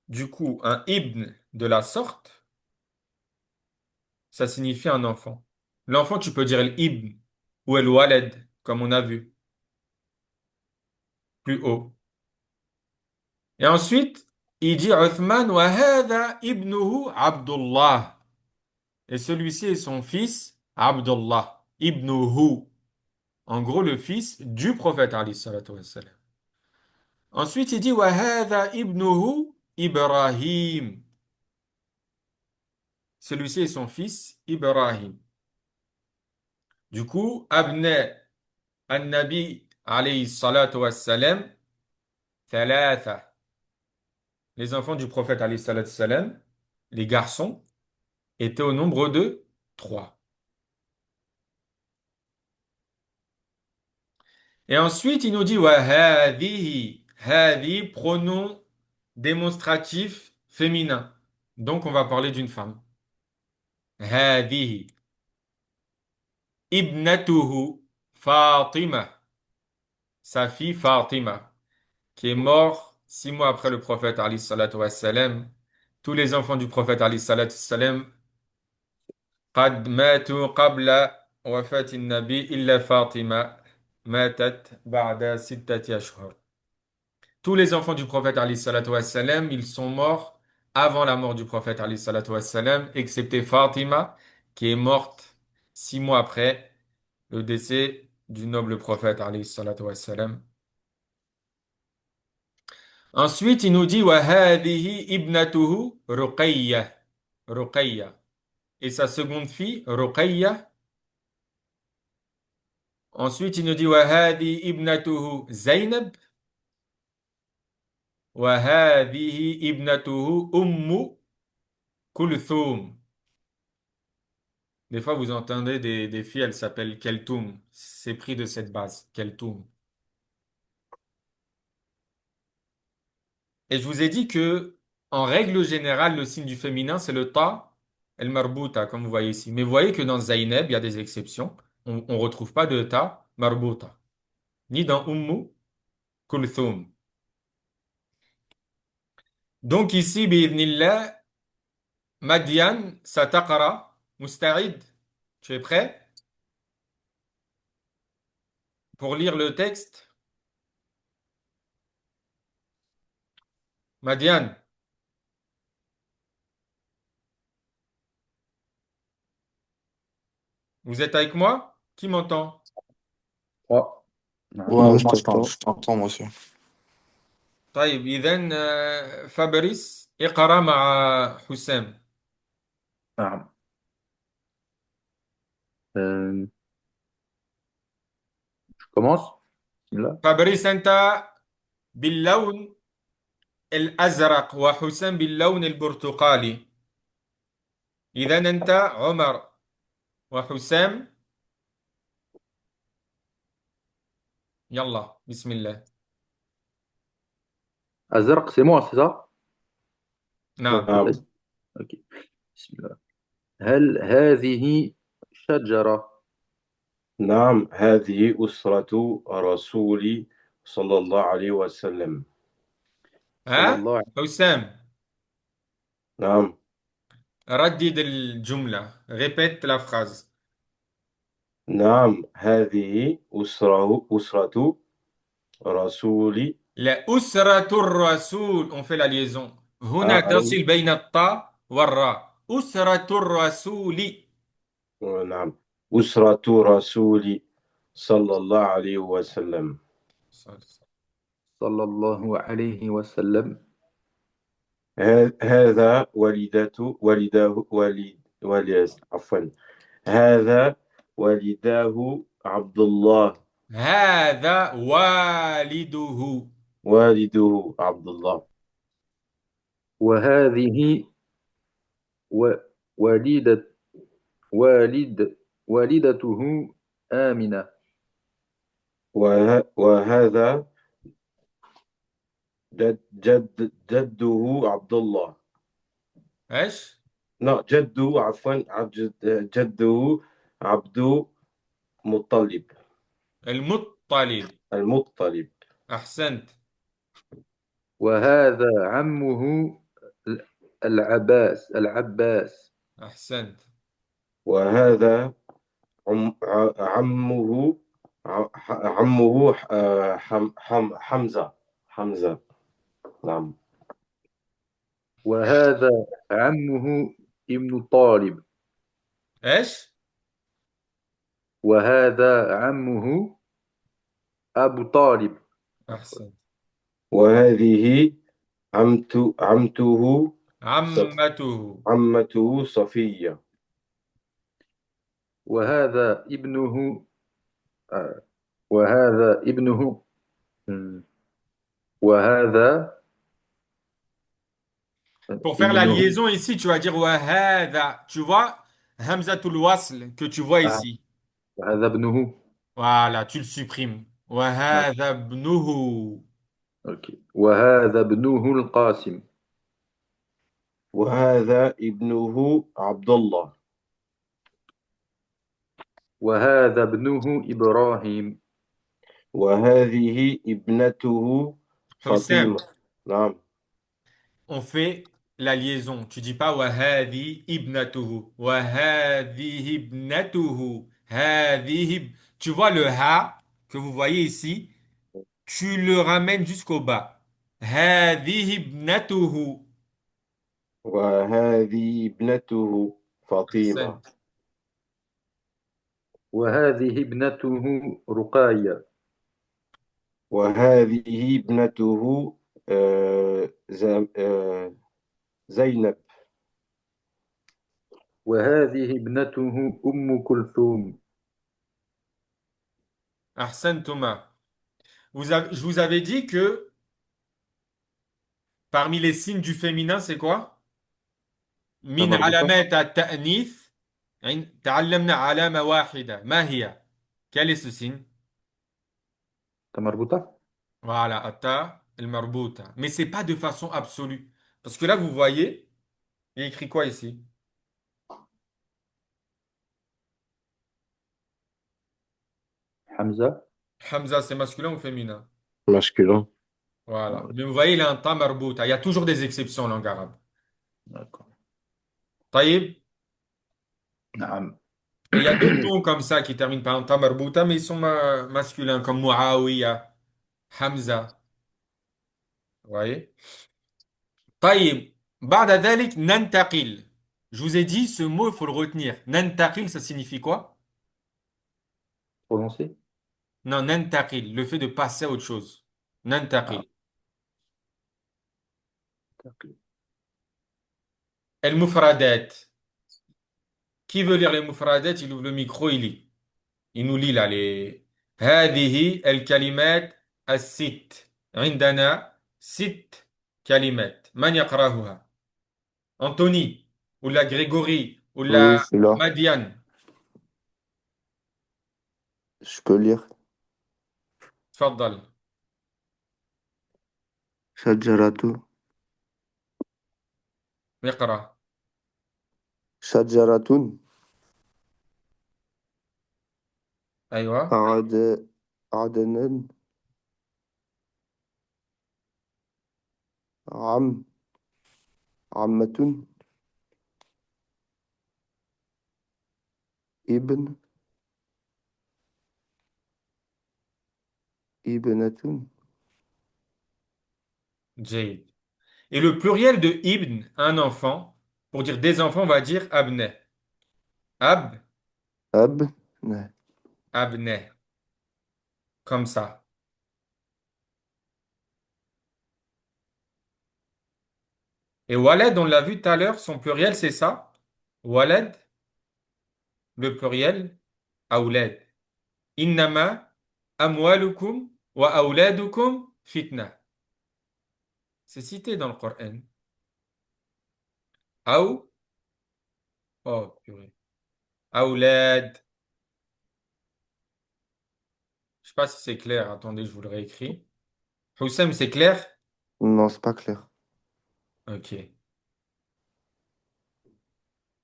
Du coup, un ibn de la sorte, ça signifie un enfant. L'enfant, tu peux dire l'ibn ou al-walad, comme on a vu plus haut. Et ensuite, il dit Uthman wa hadha ibnuhu Abdullah. Et celui-ci est son fils Abdullah. Ibnuhu. En gros, le fils du prophète alayhi salatu wassalam. Ensuite, il dit wa hadha ibnuhu Ibrahim. Celui-ci est son fils Ibrahim. Du coup, abna an-nabi alayhi salatu wassalam thalatha. Les enfants du prophète alayhi salatu wassalam, les garçons, étaient au nombre de trois. Et ensuite, il nous dit wa hadhihi. Hadhi, pronom démonstratif féminin. Donc, on va parler d'une femme. Hadhihi. Ibnatuhu Fatima. Sa fille Fatima, qui est morte 6 mois après le prophète alayhi salatu wassalam. Tous les enfants du prophète alayhi salatu wassalam قد ماتوا قبل وفاة النبي إلا فاطمة ماتت بعد 6 أشهر. Tous les enfants du prophète alayhi salatu wassalam, ils sont morts avant la mort du prophète alayhi salatu wassalam, excepté Fatima, qui est morte 6 mois après le décès du noble prophète alayhi salatu wassalam. Ensuite, il nous dit wa hadhihi ibnatuhu Ruqayya. Ruqayya. Et sa seconde fille, Ruqayya. Ensuite, il nous dit wa hadhihi ibnatuhu Zaynab. Wa hadhihi ibnatuhu Ummu Kulthum. Des fois, vous entendez des filles, elles s'appellent Keltoum. C'est pris de cette base, Keltoum. Et je vous ai dit que, en règle générale, le signe du féminin, c'est le ta, el marbuta, comme vous voyez ici. Mais vous voyez que dans Zaynab, il y a des exceptions. On ne retrouve pas de ta marbuta. Ni dans Ummu Kulthum. Donc ici, bi'idhnillah, Madian, sataqara, musta'id. Tu es prêt pour lire le texte? Madian, vous êtes avec moi? Qui m'entend? trois. نعم. Ouais, Moi, je t'entends. je t'entends, moi aussi. طيب إذن فابريس اقرأ مع حسام. نعم. Euh, je commence. Là. فابريس أنت باللون الأزرق وحسام باللون البرتقالي. إذن أنت عمر وحسام. يلا بسم الله. Azraq, c'est moi, c'est ça? نعم. نعم Ok. بسم الله. هل هذه شجرة؟ نعم هذه أسرة رسول صلى الله عليه وسلم. صلى ها الله عليه حسام نعم ردد الجملة. répète la phrase. نعم هذه أسرة رسول. لا أسرة الرسول. On fait la liaison. هنا تصل أي بين الطاء والراء. أسرة الرسول. نعم أسرة رسول صلى الله عليه وسلم. صلى الله عليه وسلم. هذا والده عفوا هذا والداه عبد الله. هذا والده. والده عبد الله. وهذه والدة والدته آمنة. وهذا جده عبد الله. ايش؟ لا جده عفوا جده عبد مطلب. المطلب. المطلب. احسنت. وهذا عمه العباس. احسنت. وهذا عمه عمه حمزة. حمزة. نعم. وهذا عمه ابن طالب. ايش؟ وهذا عمه أبو طالب. احسنت. وهذه عمته عمته. عمته صفية. وهذا ابنه آه، وهذا ابنه مم، وهذا Pour faire la ابنه liaison ici, tu vas dire wahada. Tu vois Hamzatul wasl que tu vois آه، ici. وهذا ابنه. Voilà, tu le supprimes. نعم. Wahada ibnuhu. أوكي. وهذا ابنه القاسم. وهذا ابنه عبد الله. وهذا ابنه إبراهيم. وهذه ابنته Houssem, فاطمة. نعم. on fait la liaison. Tu dis pas wahadi ibnatuhu. Wahadi ibnatuhu. Tu vois le ha que vous voyez ici, tu le ramènes jusqu'au bas. Hadi ibnatuhu. وهذه ابنته فاطمة. Ahsant. وهذه ابنته رقية. وهذه ابنته زينب. وهذه ابنته أم كلثوم. Ahsantuma. Je vous avais dit que parmi les signes du féminin, c'est quoi? تا من مربوطة. علامات التأنيث تعلمنا علامة واحدة ما هي؟ Quel est ce signe? تا مربوطة. Voilà, التاء المربوطة. Mais c'est pas de façon absolue. Parce que là, vous voyez, il y a écrit quoi ici? حمزة. Hamza, c'est masculin ou féminin? masculin. Voilà. Mais vous voyez, il a un ta marbuta. Il y a toujours des exceptions en langue arabe. D'accord. طيب. نعم. Et il y a d'autres noms comme ça qui terminent par un ta marbuta, mais ils sont masculins, comme Muawiya, Hamza. Vous voyez? طيب. بعد ذلك ننتقل. Je vous ai dit, ce mot, il faut le retenir. Nantaqil, ça signifie quoi? Prononcé. Non, nantaqil, le fait de passer à autre chose. Ah, Nantaqil. d'accord. El-mufradat. Qui veut lire les mufradat? Il ouvre le micro, il lit. Il nous lit là les. هذه الكلمات الست. عندنا ست كلمات. من يقرأها؟ Anthony, ou la Grégory, ou Oui, la je suis là. Madiane. Je peux lire. تفضل. شجرة. اقرأ. شجرة. أيوة. عدنا. عم. عمة. ابن. ابنة. جيد. Et le pluriel de ibn, un enfant, pour dire des enfants, on va dire abne. Ab, أب. abne. Comme ça. Et walad, on l'a vu tout à l'heure, son pluriel, c'est ça. Walad, le pluriel, aoulad. Innama amwalukum wa auladukum fitna. C'est cité dans le Coran. Aou, oh, purée. Aoulad. Je sais pas si c'est clair. Attendez, je vous le réécris. Houssem, c'est clair? Non, c'est pas clair. Ok.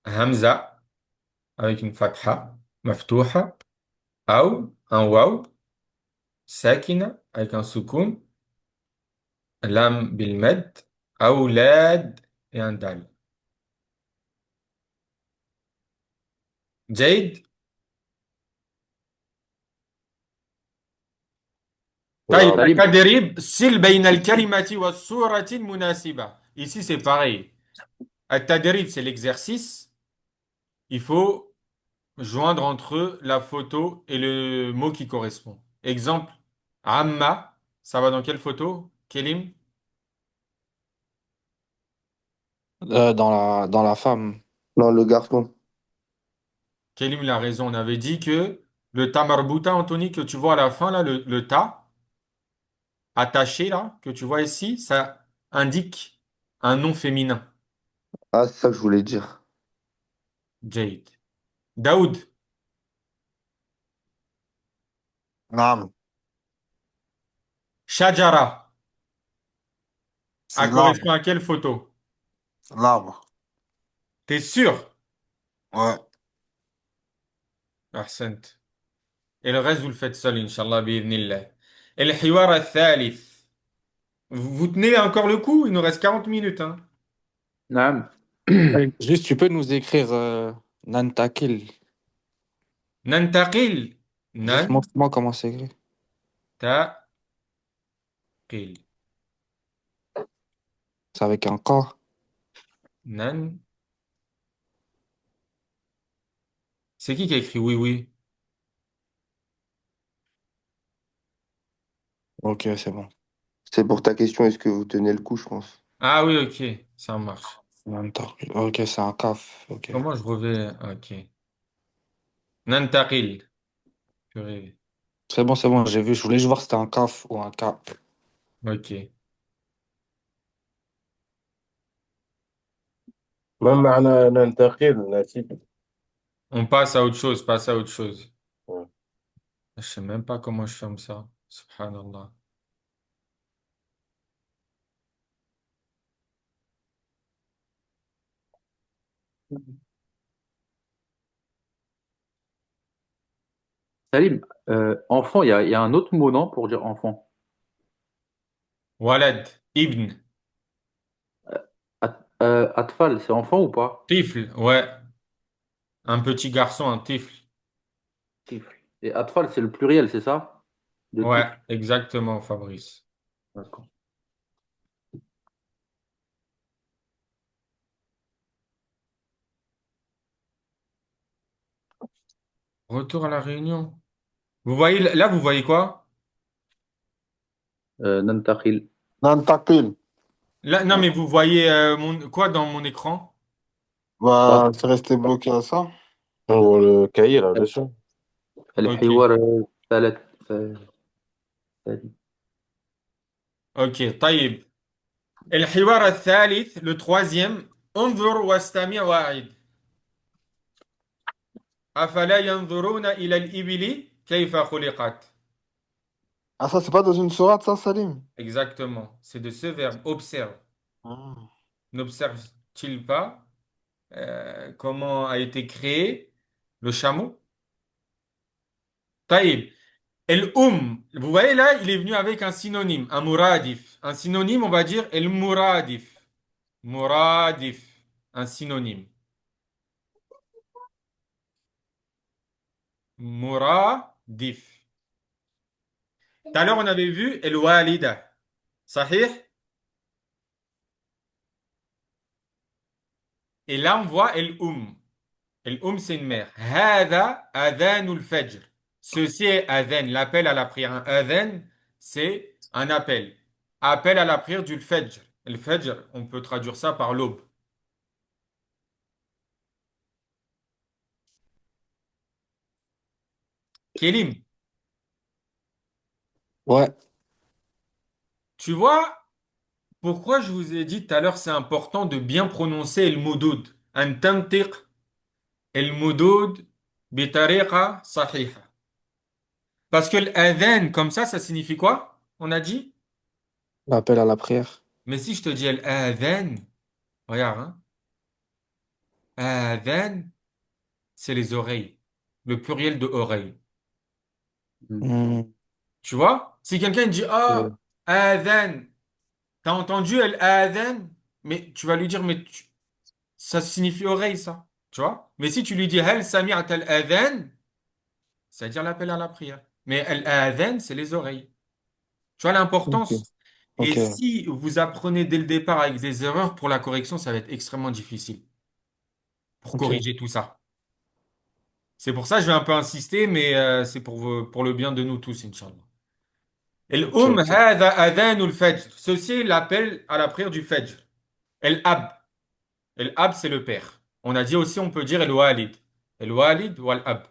Hamza avec une fatha, maftuha, ou un waw, sakina avec un soukoun, lam bil med, awlad et un dal. Jade. طيب نعم. Salim, التدريب سل بين الكلمة والصورة المناسبة. Ici, c'est pareil. التدريب, c'est l'exercice. Il faut joindre entre eux la photo et le mot qui correspond. Exemple, Amma, ça va dans quelle photo? Kelim? Dans la femme. Non, le garçon. Kelim, il a raison. On avait dit que le ta marbuta, Anthony, que tu vois à la fin, là, le ta attaché, là, que tu vois ici, ça indique un nom féminin. Ah, c'est ça que je voulais dire. Jade. Daoud, نعم. Shajara, C'est elle l'arbre. correspond à quelle photo? L'arbre. T'es sûr? Ouais. Ahsant. Et le reste, vous le faites seul, Inch'Allah, bi'idhnillah. Et le hiwar al-thalith. Vous tenez encore le coup? Il nous reste 40 minutes, hein. Naam. Juste, tu peux nous écrire Nantakil. Nantaqil. Juste montre-moi comment c'est écrit. Nantaqil. C'est avec un K. Nan. C'est qui a écrit oui, oui? Ok, c'est bon. C'est pour ta question, est-ce que vous tenez le coup, je pense. Ah oui, ok. Ça marche. Nantakil. Ok, c'est un kaf. Ok. Comment je reviens? Ok. Nantaqil. Purée. C'est bon, j'ai vu. Je voulais juste voir si c'était un kaf ou un K. Ok. ما معنى ننتقل نتيجة؟ On passe à autre chose, passe à autre chose. Je sais même pas comment je ferme ça. Subhanallah. Salim, enfant, il y a un autre mot, non, pour dire enfant. Walad. Ibn. Atfal, c'est enfant ou pas? Tifl. Ouais. Un petit garçon, un tifl. Tifl. Et atfal, c'est le pluriel, c'est ça? De Ouais, tifl. exactement, Fabrice. D'accord. Retour à la réunion. Vous voyez, là, vous voyez quoi? Nantakhil. ننتقل. Là, non, mais vous voyez quoi dans mon écran? Bah, Bah, c'est resté bloqué à ça. هو الكايرة ولا شو؟ Ok, الحوار الثالث. ok. طيب. الحوار الثالث, le troisième. انظر واستمع واعد. أفلا ينظرون إلى الإبل كيف خلقت? Ah, ça, c'est pas dans une sourate, ça, Salim? Exactement. C'est de ce verbe. Observe. Ah. N'observe-t-il pas comment a été créé le chameau? طيب. El vous voyez là, il est venu avec un synonyme, un muradif. Un synonyme, on va dire el muradif. Muradif, un synonyme. Muradif. Tout à l'heure, on avait vu el walida. Sahih? Et là, on voit el El c'est une mère. Hada adhanul fajr. Ceci est adhan, l'appel à la prière. Un adhan, c'est un appel. Appel à la prière du fajr. Le fajr, on peut traduire ça par l'aube. Kélim, Ouais. tu vois pourquoi je vous ai dit tout à l'heure c'est important de bien prononcer el moudoud. An tantiq el moudoud bitariqa sahiha. Parce que l'adhan, comme ça signifie quoi? On a dit? L'appel à la prière. Mais si je te dis el adhan, regarde, hein, adhan, c'est les oreilles. Le pluriel de oreille. Hmm. Hmm, Tu vois? Si quelqu'un dit, Euh, ah, adhan, t'as entendu el adhan? Mais tu vas lui dire, ça signifie oreille, ça. Tu vois? Mais si tu lui dis, hal sami'at al adhan, c'est-à-dire l'appel à la prière. Mais el adhan, c'est les oreilles. Tu vois ok, l'importance? Et ok, si vous apprenez dès le départ avec des erreurs, pour la correction, ça va être extrêmement difficile pour ok, corriger tout ça. C'est pour ça que je vais un peu insister, mais c'est pour le bien de nous tous, Inch'Allah. ok, El ok. hada adhanul fajr. Ceci est l'appel à la prière du fajr. El ab. El ab, c'est le père. On a dit aussi, on peut dire el walid. El walid ou al ab.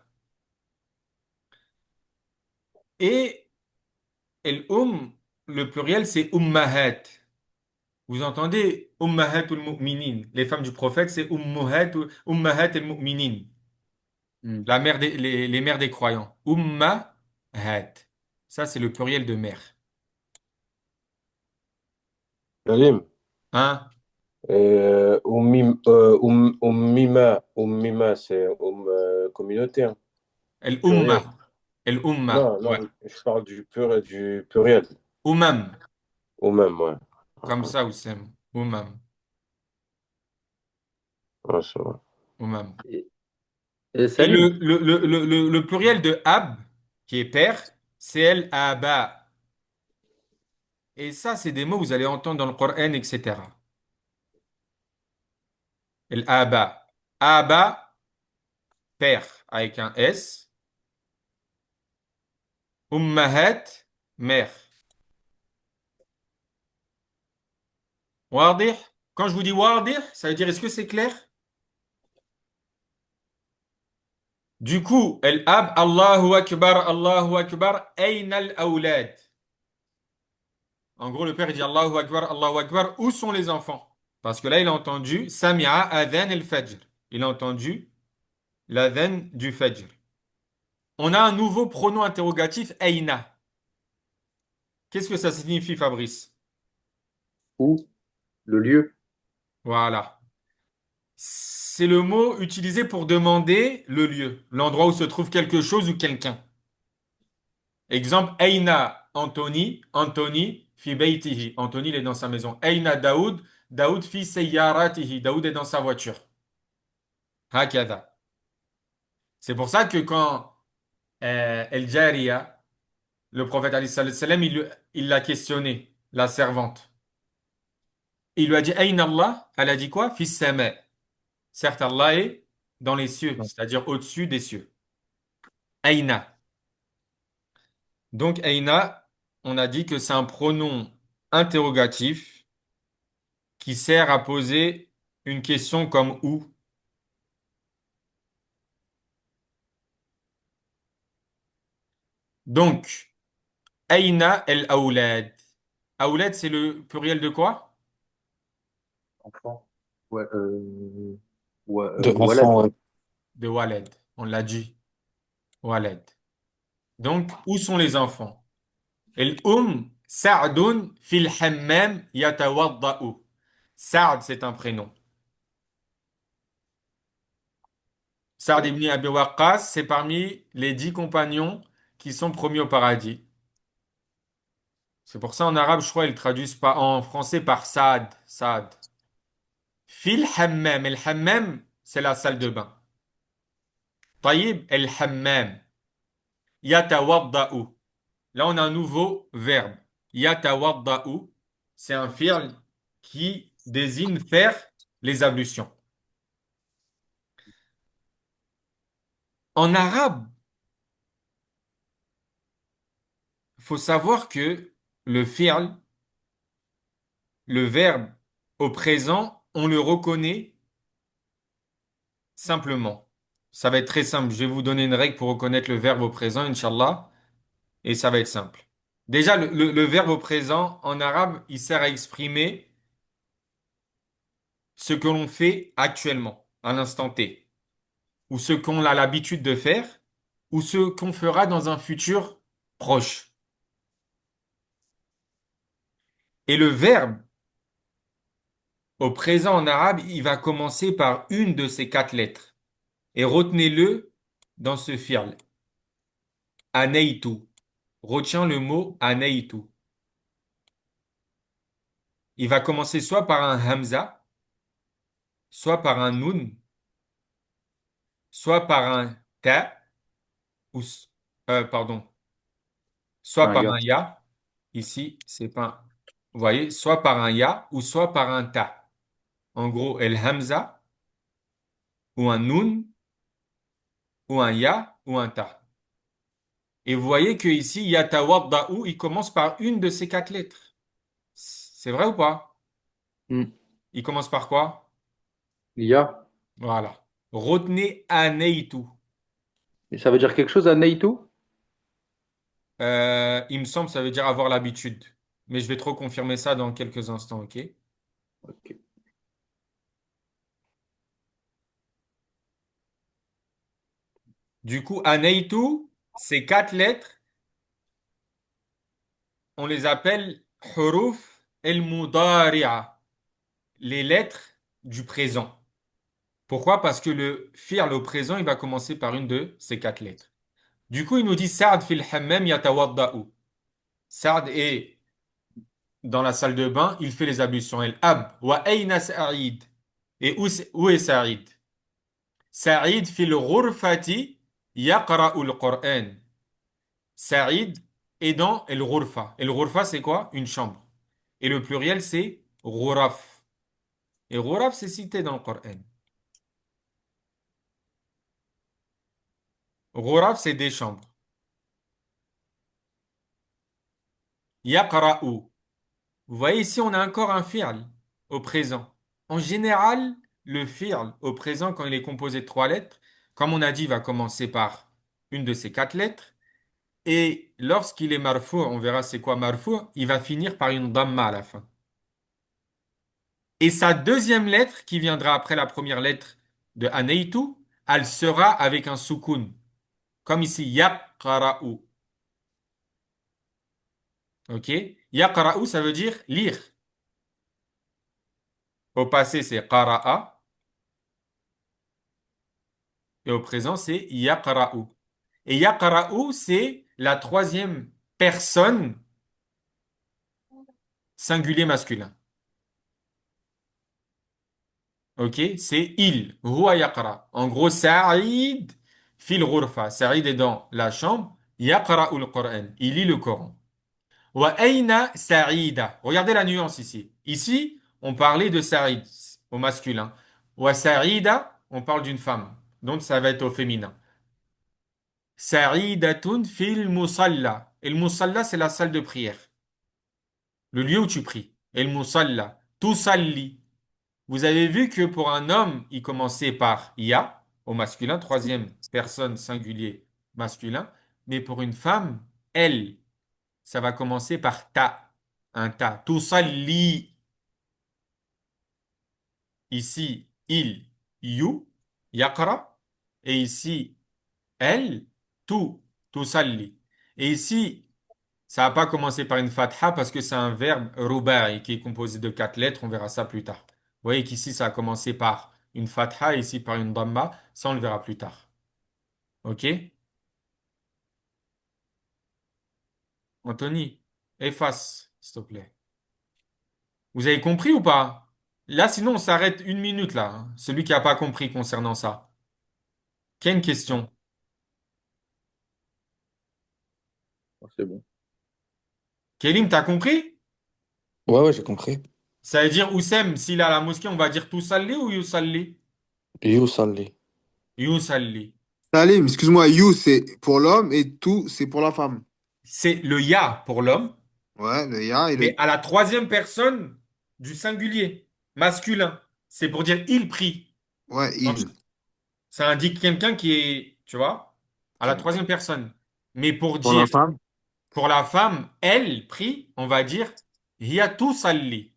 Et el le pluriel, c'est ummahat. Vous entendez ummahatul mu'minin. Les femmes du prophète, c'est ummahat el mu'minin. hmm. La mère les mères des croyants. Ummahat. Ça, c'est le pluriel de mère. Salim. Hein? Ummima, c'est communautaire, El pluriel. umma. El umma. Non, Ouais. non, je parle du pluriel. Umam. Ou même, ouais. Comme ça, Oussem. Umam. Ouais, c'est vrai. Umam. Et, et Et Salim, le pluriel de ab, qui est père, c'est el aba. Et ça, c'est des mots que vous allez entendre dans le Coran, etc. El aba. Aba, père, avec un S. Ummahat, mère. Wardih. Quand je vous dis wardih, ça veut dire est-ce que c'est clair? Du coup, el ab, Allahu Akbar, ayna al awlad. En gros, le père il dit Allahu Akbar, où sont les enfants? Parce que là, il a entendu Sami'a adhan el-fajr. Il a entendu l'adhan du fajr. On a un nouveau pronom interrogatif, Aina. Qu'est-ce que ça signifie, Fabrice? où? Le lieu? Voilà. C'est le mot utilisé pour demander le lieu, l'endroit où se trouve quelque chose ou quelqu'un. Exemple, Aina Anthony, Anthony fi baytihi. Anthony, il est dans sa maison. Aina Daoud, Daoud fi sayyaratihi. Daoud est dans sa voiture. Hakada. C'est pour ça que quand El Jariya, le prophète alayhi salam, il l'a questionné, la servante. Il lui a dit Aïn Allah, elle a dit quoi? Fis sama. Certes, Allah est dans les cieux, c'est-à-dire au-dessus des cieux. Aïna. Donc, Aïna, on a dit que c'est un pronom interrogatif qui sert à poser une question comme où. Donc, Aïna el Aoulad. Aoulad, c'est le pluriel de quoi? Enfant. Ouais, ouais, De Walad. enfant, ouais. De Waled. On l'a dit. Waled. Donc, où sont les enfants? Sa'dun fil hammam yatawadda'u. Sa'd, c'est un prénom. Sa'd ibn Abi Waqqas, c'est parmi les 10 compagnons qui sont promis au paradis. C'est pour ça en arabe, je crois, ils traduisent pas en français par Sa'd. Sa'd. Fil hammam. El hammam, c'est la salle de bain. Taïb, el hammam. Yatawadda'u. Là, on a un nouveau verbe. Yatawadda'u, c'est un fi'l qui désigne faire les ablutions. En arabe, il faut savoir que le fi'l, le verbe au présent, on le reconnaît simplement. Ça va être très simple. Je vais vous donner une règle pour reconnaître le verbe au présent, Inch'Allah, et ça va être simple. Déjà, le verbe au présent, en arabe, il sert à exprimer ce que l'on fait actuellement, à l'instant T, ou ce qu'on a l'habitude de faire, ou ce qu'on fera dans un futur proche. Et le verbe au présent en arabe, il va commencer par une de ces quatre lettres. Et retenez-le dans ce fi'l. Aneitu. Retiens le mot aneitu. Il va commencer soit par un hamza, soit par un nun, soit par un ta, ou, pardon, soit Ah, par ya. un ya. Ici, c'est pas, vous voyez, soit par un ya ou soit par un ta. En gros, el hamza, ou un nun, ou un ya, ou un ta. Et vous voyez que ici, yatawadda'u, il commence par une de ces quatre lettres. C'est vrai ou pas? Hmm. Il commence par quoi? Ya. Voilà. Retenez aneitu. Et ça veut dire quelque chose à Neitu? Il me semble que ça veut dire avoir l'habitude. Mais je vais trop confirmer ça dans quelques instants, ok? Ok. Du coup, aneitu, ces quatre lettres, on les appelle huruf el-mudari'a, les lettres du présent. Pourquoi? Parce que le fi'l au présent, il va commencer par une de ces quatre lettres. Du coup, il nous dit Sa'd fil hammam yatawadda'u. Sa'd est dans la salle de bain, il fait les ablutions. El ab wa ayna Sa'id. Et où est Sa'id? Sa'id fil ghurfati yaqra'u al-Qur'an. Sa'id est dans el ghurfa. El ghurfa, c'est quoi? Une chambre. Et le pluriel, c'est ghuraf. Et ghuraf, c'est cité dans le Coran. Ghuraf, c'est des chambres. Yaqra'u. Vous voyez ici, on a encore un fi'l au présent. En général, le fi'l au présent, quand il est composé de trois lettres, comme on a dit, va commencer par une de ces quatre lettres. Et lorsqu'il est marfou, on verra c'est quoi marfou, il va finir par une damma à la fin. Et sa deuxième lettre, qui viendra après la première lettre de aneitu, elle sera avec un soukoun. Comme ici, yaqra'u. Ok? Yaqra'u, ça veut dire lire. Au passé, c'est qara'a. Et au présent, c'est yaqra'u. Et yaqra'u, c'est la troisième personne singulier masculin. Ok? C'est il. Huwa yaqra. En gros, Sa'id fil ghurfa. Sa'id est dans la chambre. Yaqra'u al-Qur'an. Il lit le Coran. Wa ayna Sa'ida. Regardez la nuance ici. Ici, on parlait de Sa'id au masculin. Wa Sa'ida, on parle d'une femme. Donc, ça va être au féminin. Sa'idatun fil musalla. Et le musalla, c'est la salle de prière. Le lieu où tu pries. Et le musalla. Tusalli. Vous avez vu que pour un homme, il commençait par ya, au masculin, troisième personne singulier masculin. Mais pour une femme, elle, ça va commencer par ta. Un ta. Tusalli. Ici, il, you, yaqra. Et ici, elle, tu, tusalli. Et ici, ça va pas commencer par une fatha parce que c'est un verbe ruba'i qui est composé de quatre lettres. On verra ça plus tard. Vous voyez qu'ici, ça a commencé par une fatha, ici par une damma. Ça, on le verra plus tard. OK? Anthony, efface, s'il te plaît. Vous avez compris ou pas? Là, sinon, on s'arrête une minute là, hein. Celui qui n'a pas compris concernant ça. Qui a une question? Ah, c'est bon. Kélim, t'as compris? Ouais, ouais, j'ai compris. Ça veut dire Oussem, s'il est à la mosquée, on va dire tout salli ou yusalli? Yousalli. Yusalli. Salim, excuse-moi, you c'est pour l'homme et tout c'est pour la femme. C'est le ya pour l'homme, Ouais, le ya et mais le. à la troisième personne du singulier, masculin. C'est pour dire il prie. Ouais, Donc, il. ça indique quelqu'un qui est, tu vois, à la Ok. troisième personne. Mais pour Pour la dire, femme? pour la femme, elle prie, on va dire hiya tusalli.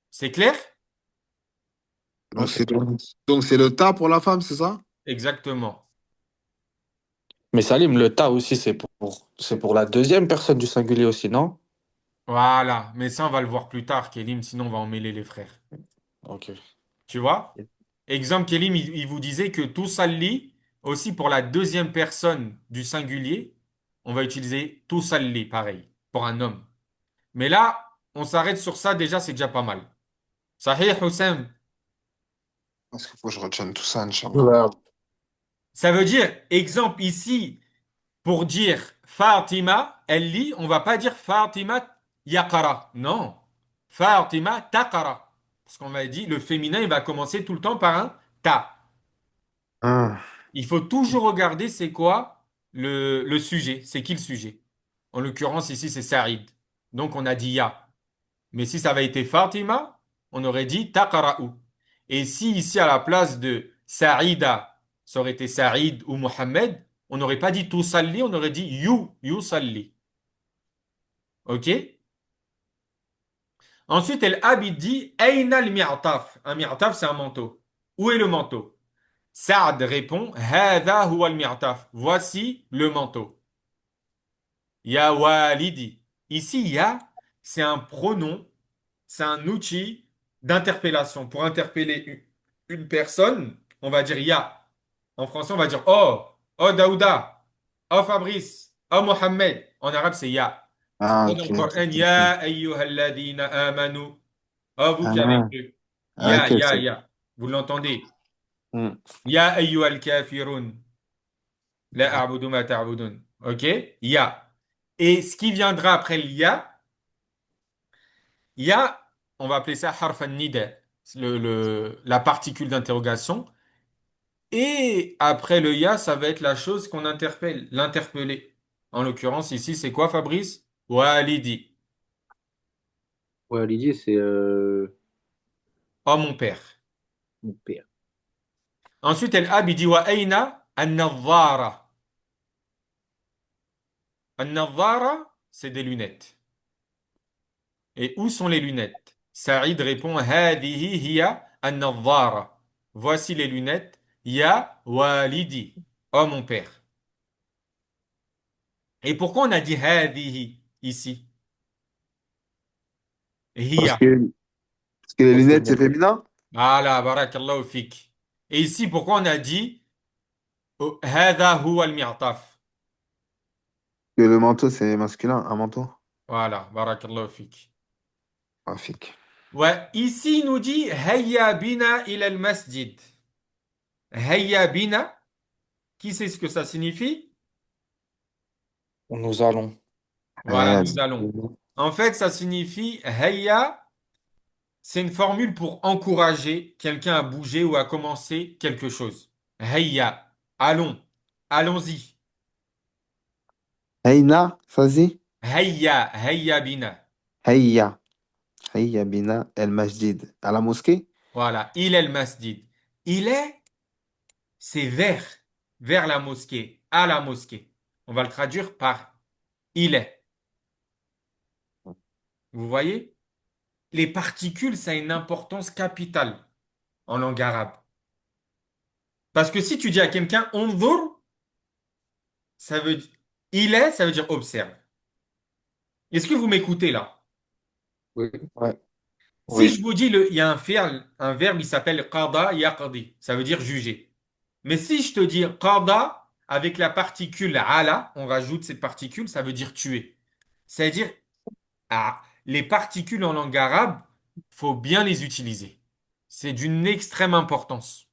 C'est clair? Donc Ok, c'est le ta pour la femme, c'est ça? exactement. Mais Salim, le ta aussi, c'est pour la deuxième personne du singulier aussi, non? Voilà, mais ça, on va le voir plus tard, Kélim, sinon on va emmêler les frères. Ok. Tu vois? Exemple, Kélim, il vous disait que tout salli, aussi pour la deuxième personne du singulier, on va utiliser tout salli, pareil, pour un homme. Mais là, on s'arrête sur ça, déjà, c'est déjà pas mal. Sahih, Houssam. Parce qu'il faut que je retienne tout ça, Inch'Allah. نعم. Ça veut dire, exemple ici, pour dire Fatima, elle lit, on va pas dire Fatima yaqara. Non. Fatima taqara. Parce qu'on m'a dit, le féminin, il va commencer tout le temps par un ta. Ah, Il faut toujours regarder c'est quoi le sujet. C'est qui le sujet? En l'occurrence, ici, c'est Saïd. Donc, on a dit ya. Mais si ça avait été Fatima, on aurait dit taqara'u. Et si ici, à la place de Saïda, ça aurait été Saïd ou Mohammed, on n'aurait pas dit tusalli, on aurait dit yusalli. OK? Ensuite, El Abid dit Aina al-mi'taf. Un mi'taf, c'est un manteau. Où est le manteau? Saad répond Hada huwa al-mi'taf. Voici le manteau. Ya walidi. Ici, ya, c'est un pronom, c'est un outil d'interpellation. Pour interpeller une personne, on va dire ya. En français, on va dire oh, oh Daouda, oh Fabrice, oh Mohammed. En arabe, c'est ya. C'est ah, pas dans ok. le Coran, ya ayyuhalladhina amanu. Oh, vous qui avez Ah, cru. Ya, ok, ya, c'est ya. Vous l'entendez? bon. Ya ayyuhal kafirun. La a'budu ma ta'budun. OK? Ya. Et ce qui viendra après le ya, on va appeler ça harf an-nida, la particule d'interrogation. Et après le ya, ça va être la chose qu'on interpelle, l'interpeller. En l'occurrence, ici, c'est quoi, Fabrice? Walidi. Ouais, Lydie, c'est Oh, mon père. mon père. Ensuite, el ab, il dit wa aina an-nadhara. An-nadhara, c'est des lunettes. Et où sont les lunettes? Saïd répond Hadihi hiya an-nadhara. Voici les lunettes. Ya walidi. Oh, mon père. Et pourquoi on a dit Hadihi ici? Parce Hiya. que, parce que les Parce que lunettes, c'est féminin? Voilà, barakallahu fik. Et ici, pourquoi on a dit Hada huwa al-mi'taf? Que le manteau, c'est masculin, un manteau. Voilà, barakallahu fik. Magnifique. Ouais, ici, il nous dit Hayya bina ila al-masjid. Hayya bina, qui sait ce que ça signifie? Nous allons. Voilà, nous allons. En fait, ça signifie Hayya, c'est une formule pour encourager quelqu'un à bouger ou à commencer quelque chose. Hayya, allons, allons-y. Heina, ça se dit? Hayya, hayya bina. Heya. Heya bina el masjid. À la mosquée? Voilà, il est le masjid. Il est, c'est vers la mosquée, à la mosquée. On va le traduire par il est. Vous voyez? Les particules, ça a une importance capitale en langue arabe. Parce que si tu dis à quelqu'un unzur, ça veut dire il est, ça veut dire observe. Est-ce que vous m'écoutez là? Oui. Ouais. Si Oui. je vous dis il y a un verbe, il s'appelle qada yaqdi, ça veut dire juger. Mais si je te dis qada avec la particule ala, on rajoute cette particule, ça veut dire tuer. C'est-à-dire les particules en langue arabe, faut bien les utiliser. C'est d'une extrême importance.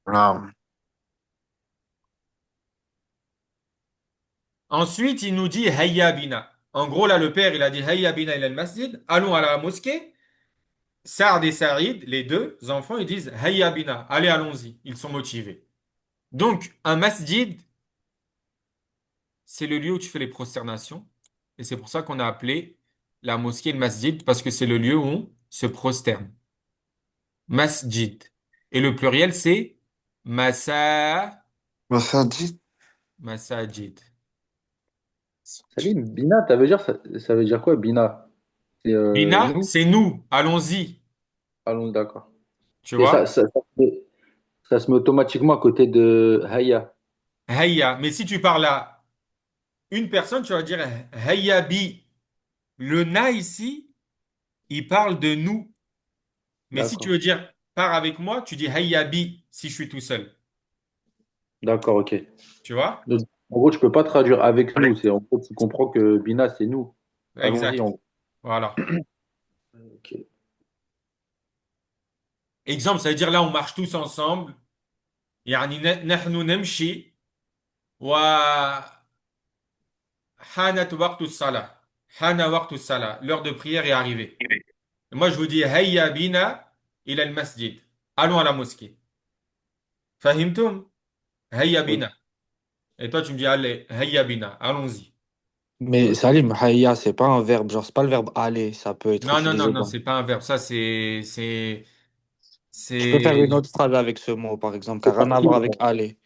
Ah. Ensuite, il nous dit Hayya bina. En gros, là, le père, il a dit Hayya bina ila al-masjid. Allons à la mosquée. Saad et Saïd, les deux enfants, ils disent Hayya bina. Allez, allons-y. Ils sont motivés. Donc, un masjid, c'est le lieu où tu fais les prosternations. Et c'est pour ça qu'on a appelé la mosquée le masjid, parce que c'est le lieu où on se prosterne. Masjid. Et le pluriel, c'est Masjid? masajid. Salut, Bina, ça veut dire quoi, Bina? C'est Bina, nous? c'est nous. Allons-y. Allons, d'accord. Tu Et vois? ça se met automatiquement à côté de Haya. Hayya. Mais si tu parles à une personne, tu vas dire Hayya bi. Le na ici, il parle de nous. Mais si tu D'accord. veux dire pars avec moi, tu dis Hayya bi si je suis tout seul. D'accord, ok. Tu vois? Donc, en gros, tu peux pas traduire avec nous. C'est en gros, tu comprends que Bina, c'est nous. Allons-y. Exact. Voilà. Ok. Exemple, ça veut dire là, on marche tous ensemble. يعني نحن نمشي وحانت وقت الصلاة. حان وقت الصلاة. L'heure de prière est arrivée. Et moi, je vous dis Hayya bina ila al-masjid. Allons à la mosquée. Fahimtum? Hayya Ok. bina. Et toi, tu me dis allez, Hayya bina. Allons-y. Mais Salim, hayya, c'est pas un verbe, genre c'est pas le verbe aller, ça peut être Non, non, non, utilisé non, dans. c'est pas un verbe. Ça, Je peux faire une c'est. autre phrase avec ce mot, par exemple, qui C'est n'a rien à parti. voir avec aller.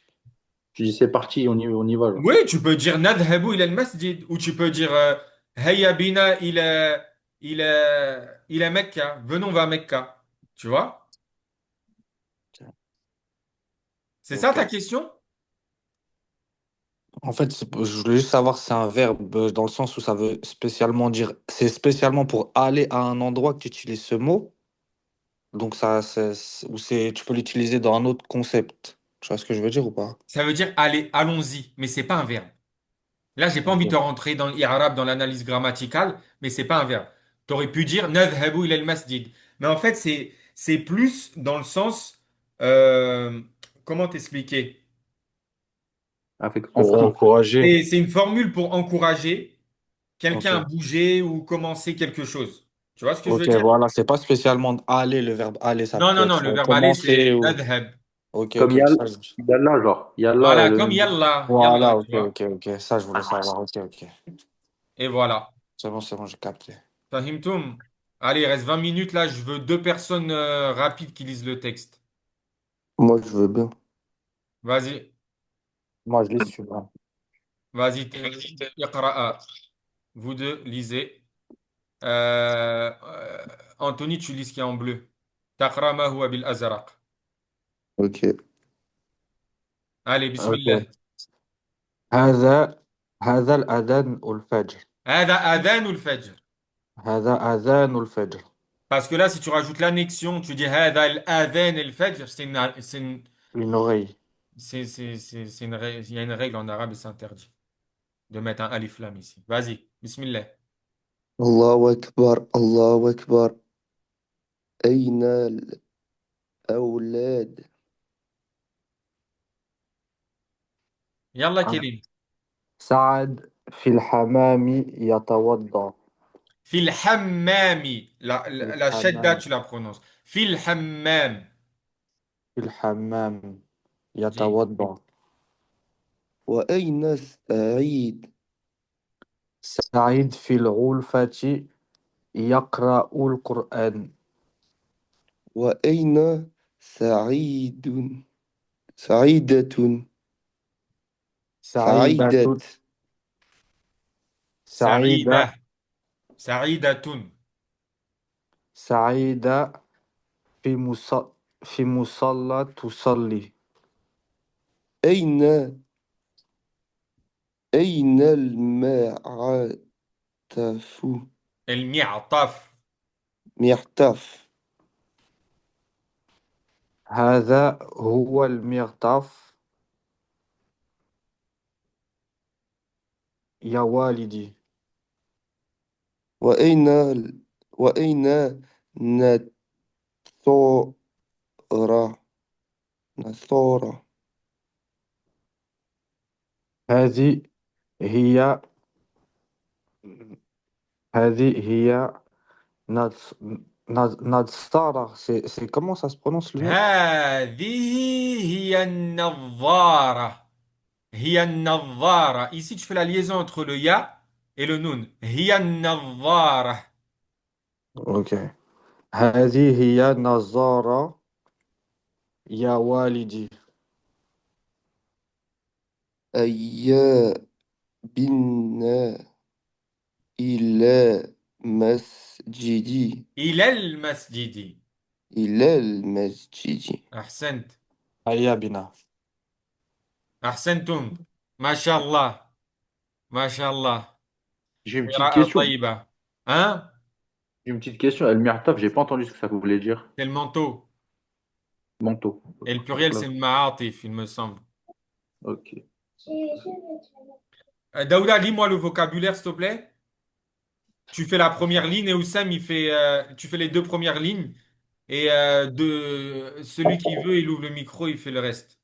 Tu dis c'est parti, on y va. Genre. Oui, tu peux dire nadhabu ila al-masjid. Ou tu peux dire Hayya bina ila Mecca. Venons vers Mecca. Tu vois? C'est ça ta Ok. question? En fait, je voulais juste savoir si c'est un verbe dans le sens où ça veut spécialement dire, c'est spécialement pour aller à un endroit que tu utilises ce mot. Donc ou tu peux l'utiliser dans un autre concept. Tu vois ce que je veux dire ou pas? Ça veut dire allez, allons-y, mais c'est pas un verbe. Là, j'ai pas envie de te Ok. rentrer dans l'irabe, dans l'analyse grammaticale, mais c'est pas un verbe. Tu aurais pu dire nadhabu ila al-masjid. Mais en fait, c'est plus dans le sens comment t'expliquer? Avec Pour enfant. encourager. C'est une formule pour encourager quelqu'un à Ok. bouger ou commencer quelque chose. Tu vois ce que je veux Ok, dire? voilà, c'est pas spécialement aller, le verbe aller, ça Non, peut non, non, être le verbe aller, commencer c'est ou. nadhab. Ok, Comme ok, ça, Yallah, genre. Yallah, Voilà, comme yallah, yallah, voilà, tu ok, vois. ok, ok, ça je voulais savoir, ok, ok. Et voilà. C'est bon, j'ai capté. Fahimtum? Allez, il reste 20 minutes là, je veux deux personnes rapides qui lisent le texte. Moi, je veux bien. Vas-y, Moi, je lis si tu veux. vas-y, iqra'a. Vous deux, lisez. Anthony, tu lis ce qui est en bleu. Taqra ma huwa bil azraq. Ok. Allez, bismillah. Ok. هذا هذا الأذان الفجر. هذا أذان الفجر. هذا أذان الفجر. Parce que là, si tu rajoutes l'annexion, tu dis هذا الأذان الفجر, Une oreille. il y a une règle en arabe et c'est interdit de mettre un alif lam ici. Vas-y, bismillah. Allahu Akbar, Allahu Akbar. أين الأولاد؟ Yallah Kélim. سعد في الحمام يتوضأ. Fil hammami. في La shadda, الحمام. tu la prononces. Fil hammam. في الحمام Dis. يتوضأ. وأين سعيد؟ سعيد في الغرفة يقرأ القرآن. وأين سعيد؟ سعيدة. سعيدة. سعيدة. سعيدة. Sa'ida. Sa'idatun. سعيدة في في مصلى تصلي. أين أين المعطف؟ المعطف. معطف. هذا هو المغتف يا والدي. وأين وأين نثورة؟ نثورة. هذه هي هذه هي نض- نضارة. C'est comment ça se prononce le nom? هذه هي النظارة. هي النظارة. Ici, tu fais la liaison entre le ya et le nun. هي النظارة. Ok. هذه هي نظارة يا والدي. أيا بنا إلى مسجد. إلى المسجد. إلى المسجد. أحسنت. هيا بنا. أحسنتم. ما شاء الله. Mashallah. J'ai une petite Qira'a question. tayyiba. Hein? J'ai une petite question. El Mirtaf, j'ai pas entendu ce que ça voulait dire. C'est le manteau. Manteau. Et le pluriel, Donc c'est là, le ma'atif, il me semble. ok. Daouda, lis-moi le vocabulaire, s'il te plaît. Tu fais la première ligne et Oussam, tu fais les deux premières lignes. Et celui qui veut, il ouvre le micro, il fait le reste.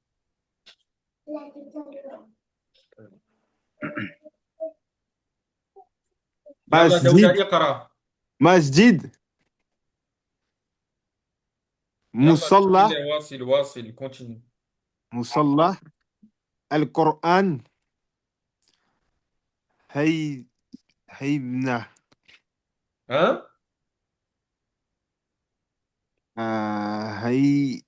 Yallah, Daouda, مسجد iqra. مسجد Yallah, مصلى bismillah, wasil, wasil, continue. مصلى القرآن هي هيبنة Hein? هي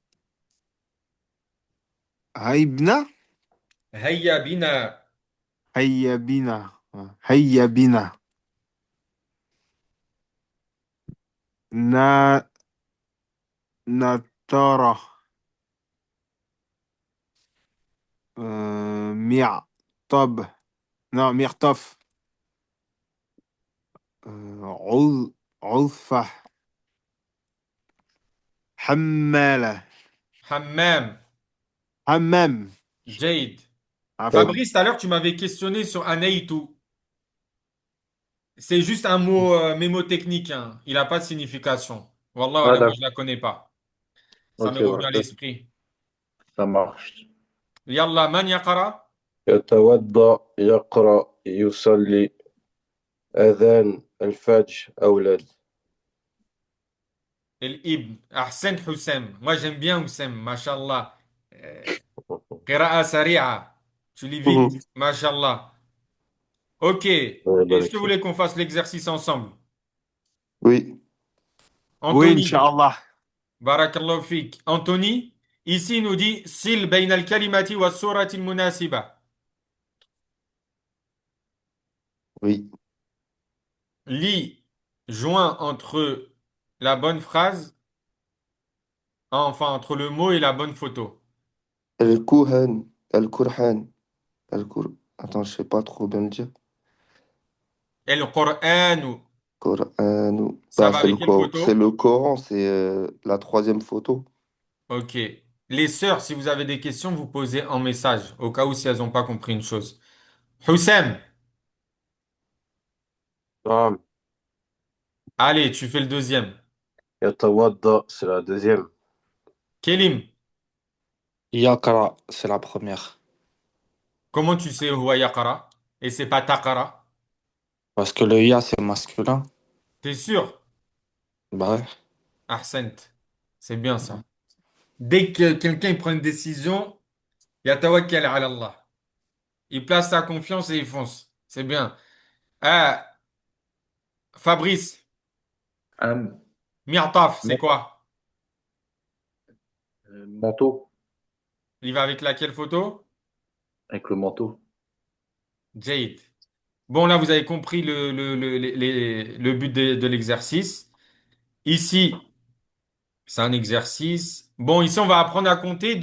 هيبنة Hayya bina. هيا بنا هيا بنا نا نترى معطب معطف عظفة حمالة Hammam. حمام Jade. عفوا Fabrice, tout à l'heure, tu m'avais questionné sur Aneitu. C'est juste un mot mémotechnique, hein. Il n'a pas de signification. Wallah, Ah, voilà, moi, je d'accord. ne la connais pas. Ça m'est Ok, revenu à ouais, l'esprit. ça marche. Yallah, man yaqara? يتوضأ يقرأ يصلي أذان الفجر أولاد. El Ibn. Ahsen Houssem. Moi, j'aime bien Houssem, mashallah. Qira'a sari'a. Tu lis vite, mashallah. Ok. الله Est-ce يبارك que vous فيك. voulez qu'on fasse l'exercice ensemble? Oui, وإن Anthony, شاء الله barakallahu fik. Anthony, ici, il nous dit Sil bayna al-kalimati wa surati al-munasiba. oui. Lis, joint entre la bonne phrase, enfin, entre le mot et la bonne photo. الكوهن الكرهان Attends, je sais pas trop bien le dire. El-Qur'an, Coran. ça Bah, va avec quelle C'est photo? le Coran, c'est la troisième photo. Ok. Les sœurs, si vous avez des questions, vous posez en message, au cas où si elles n'ont pas compris une chose. Houssem, نعم. allez, tu fais le deuxième. يتوضأ c'est la deuxième. Kélim, Yakara, c'est la première. comment tu sais huwa yaqara? Et c'est pas taqara? Parce que le ya, c'est masculin. T'es sûr? Bah ouais. Ahsent. C'est bien ça. Dès que quelqu'un il prend une décision, yatawakkal ala Allah. Il place sa confiance et il fonce. C'est bien. Ah, Fabrice, Un Mi'taf, c'est man- quoi? manteau. Il va avec laquelle photo? Avec le manteau. Jade. Bon, là, vous avez compris le but de l'exercice. Ici, c'est un exercice. Bon, ici, on va apprendre à compter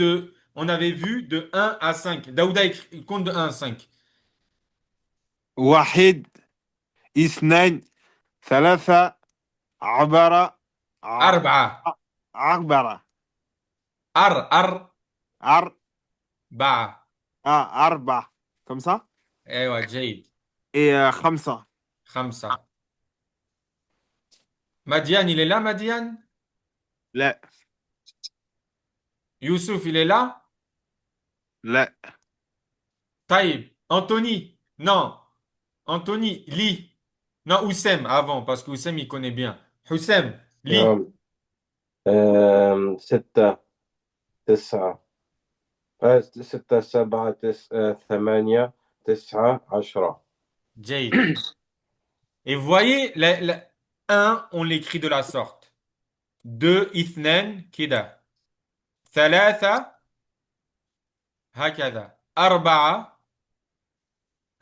on avait vu de 1 à 5. Daouda, il compte de 1 à 5. واحد اثنين ثلاثة عبرة Arba'a. عبرة Arba'a. أر أربعة خمسة ايوه جيد. إيه خمسة 5. Madiane, il est là, Madiane? لا Youssouf, il est là? لا Taïb. Anthony? Non. Anthony, lis. Non, Oussem avant, parce que Oussem, il connaît bien. Oussem, lis. نعم. ستة تسعة 6 7 8 9 10. Jade. Et vous voyez, 1, on l'écrit de la sorte. 2, ithnen, kida. ثلاثة, هكذا. أربعة,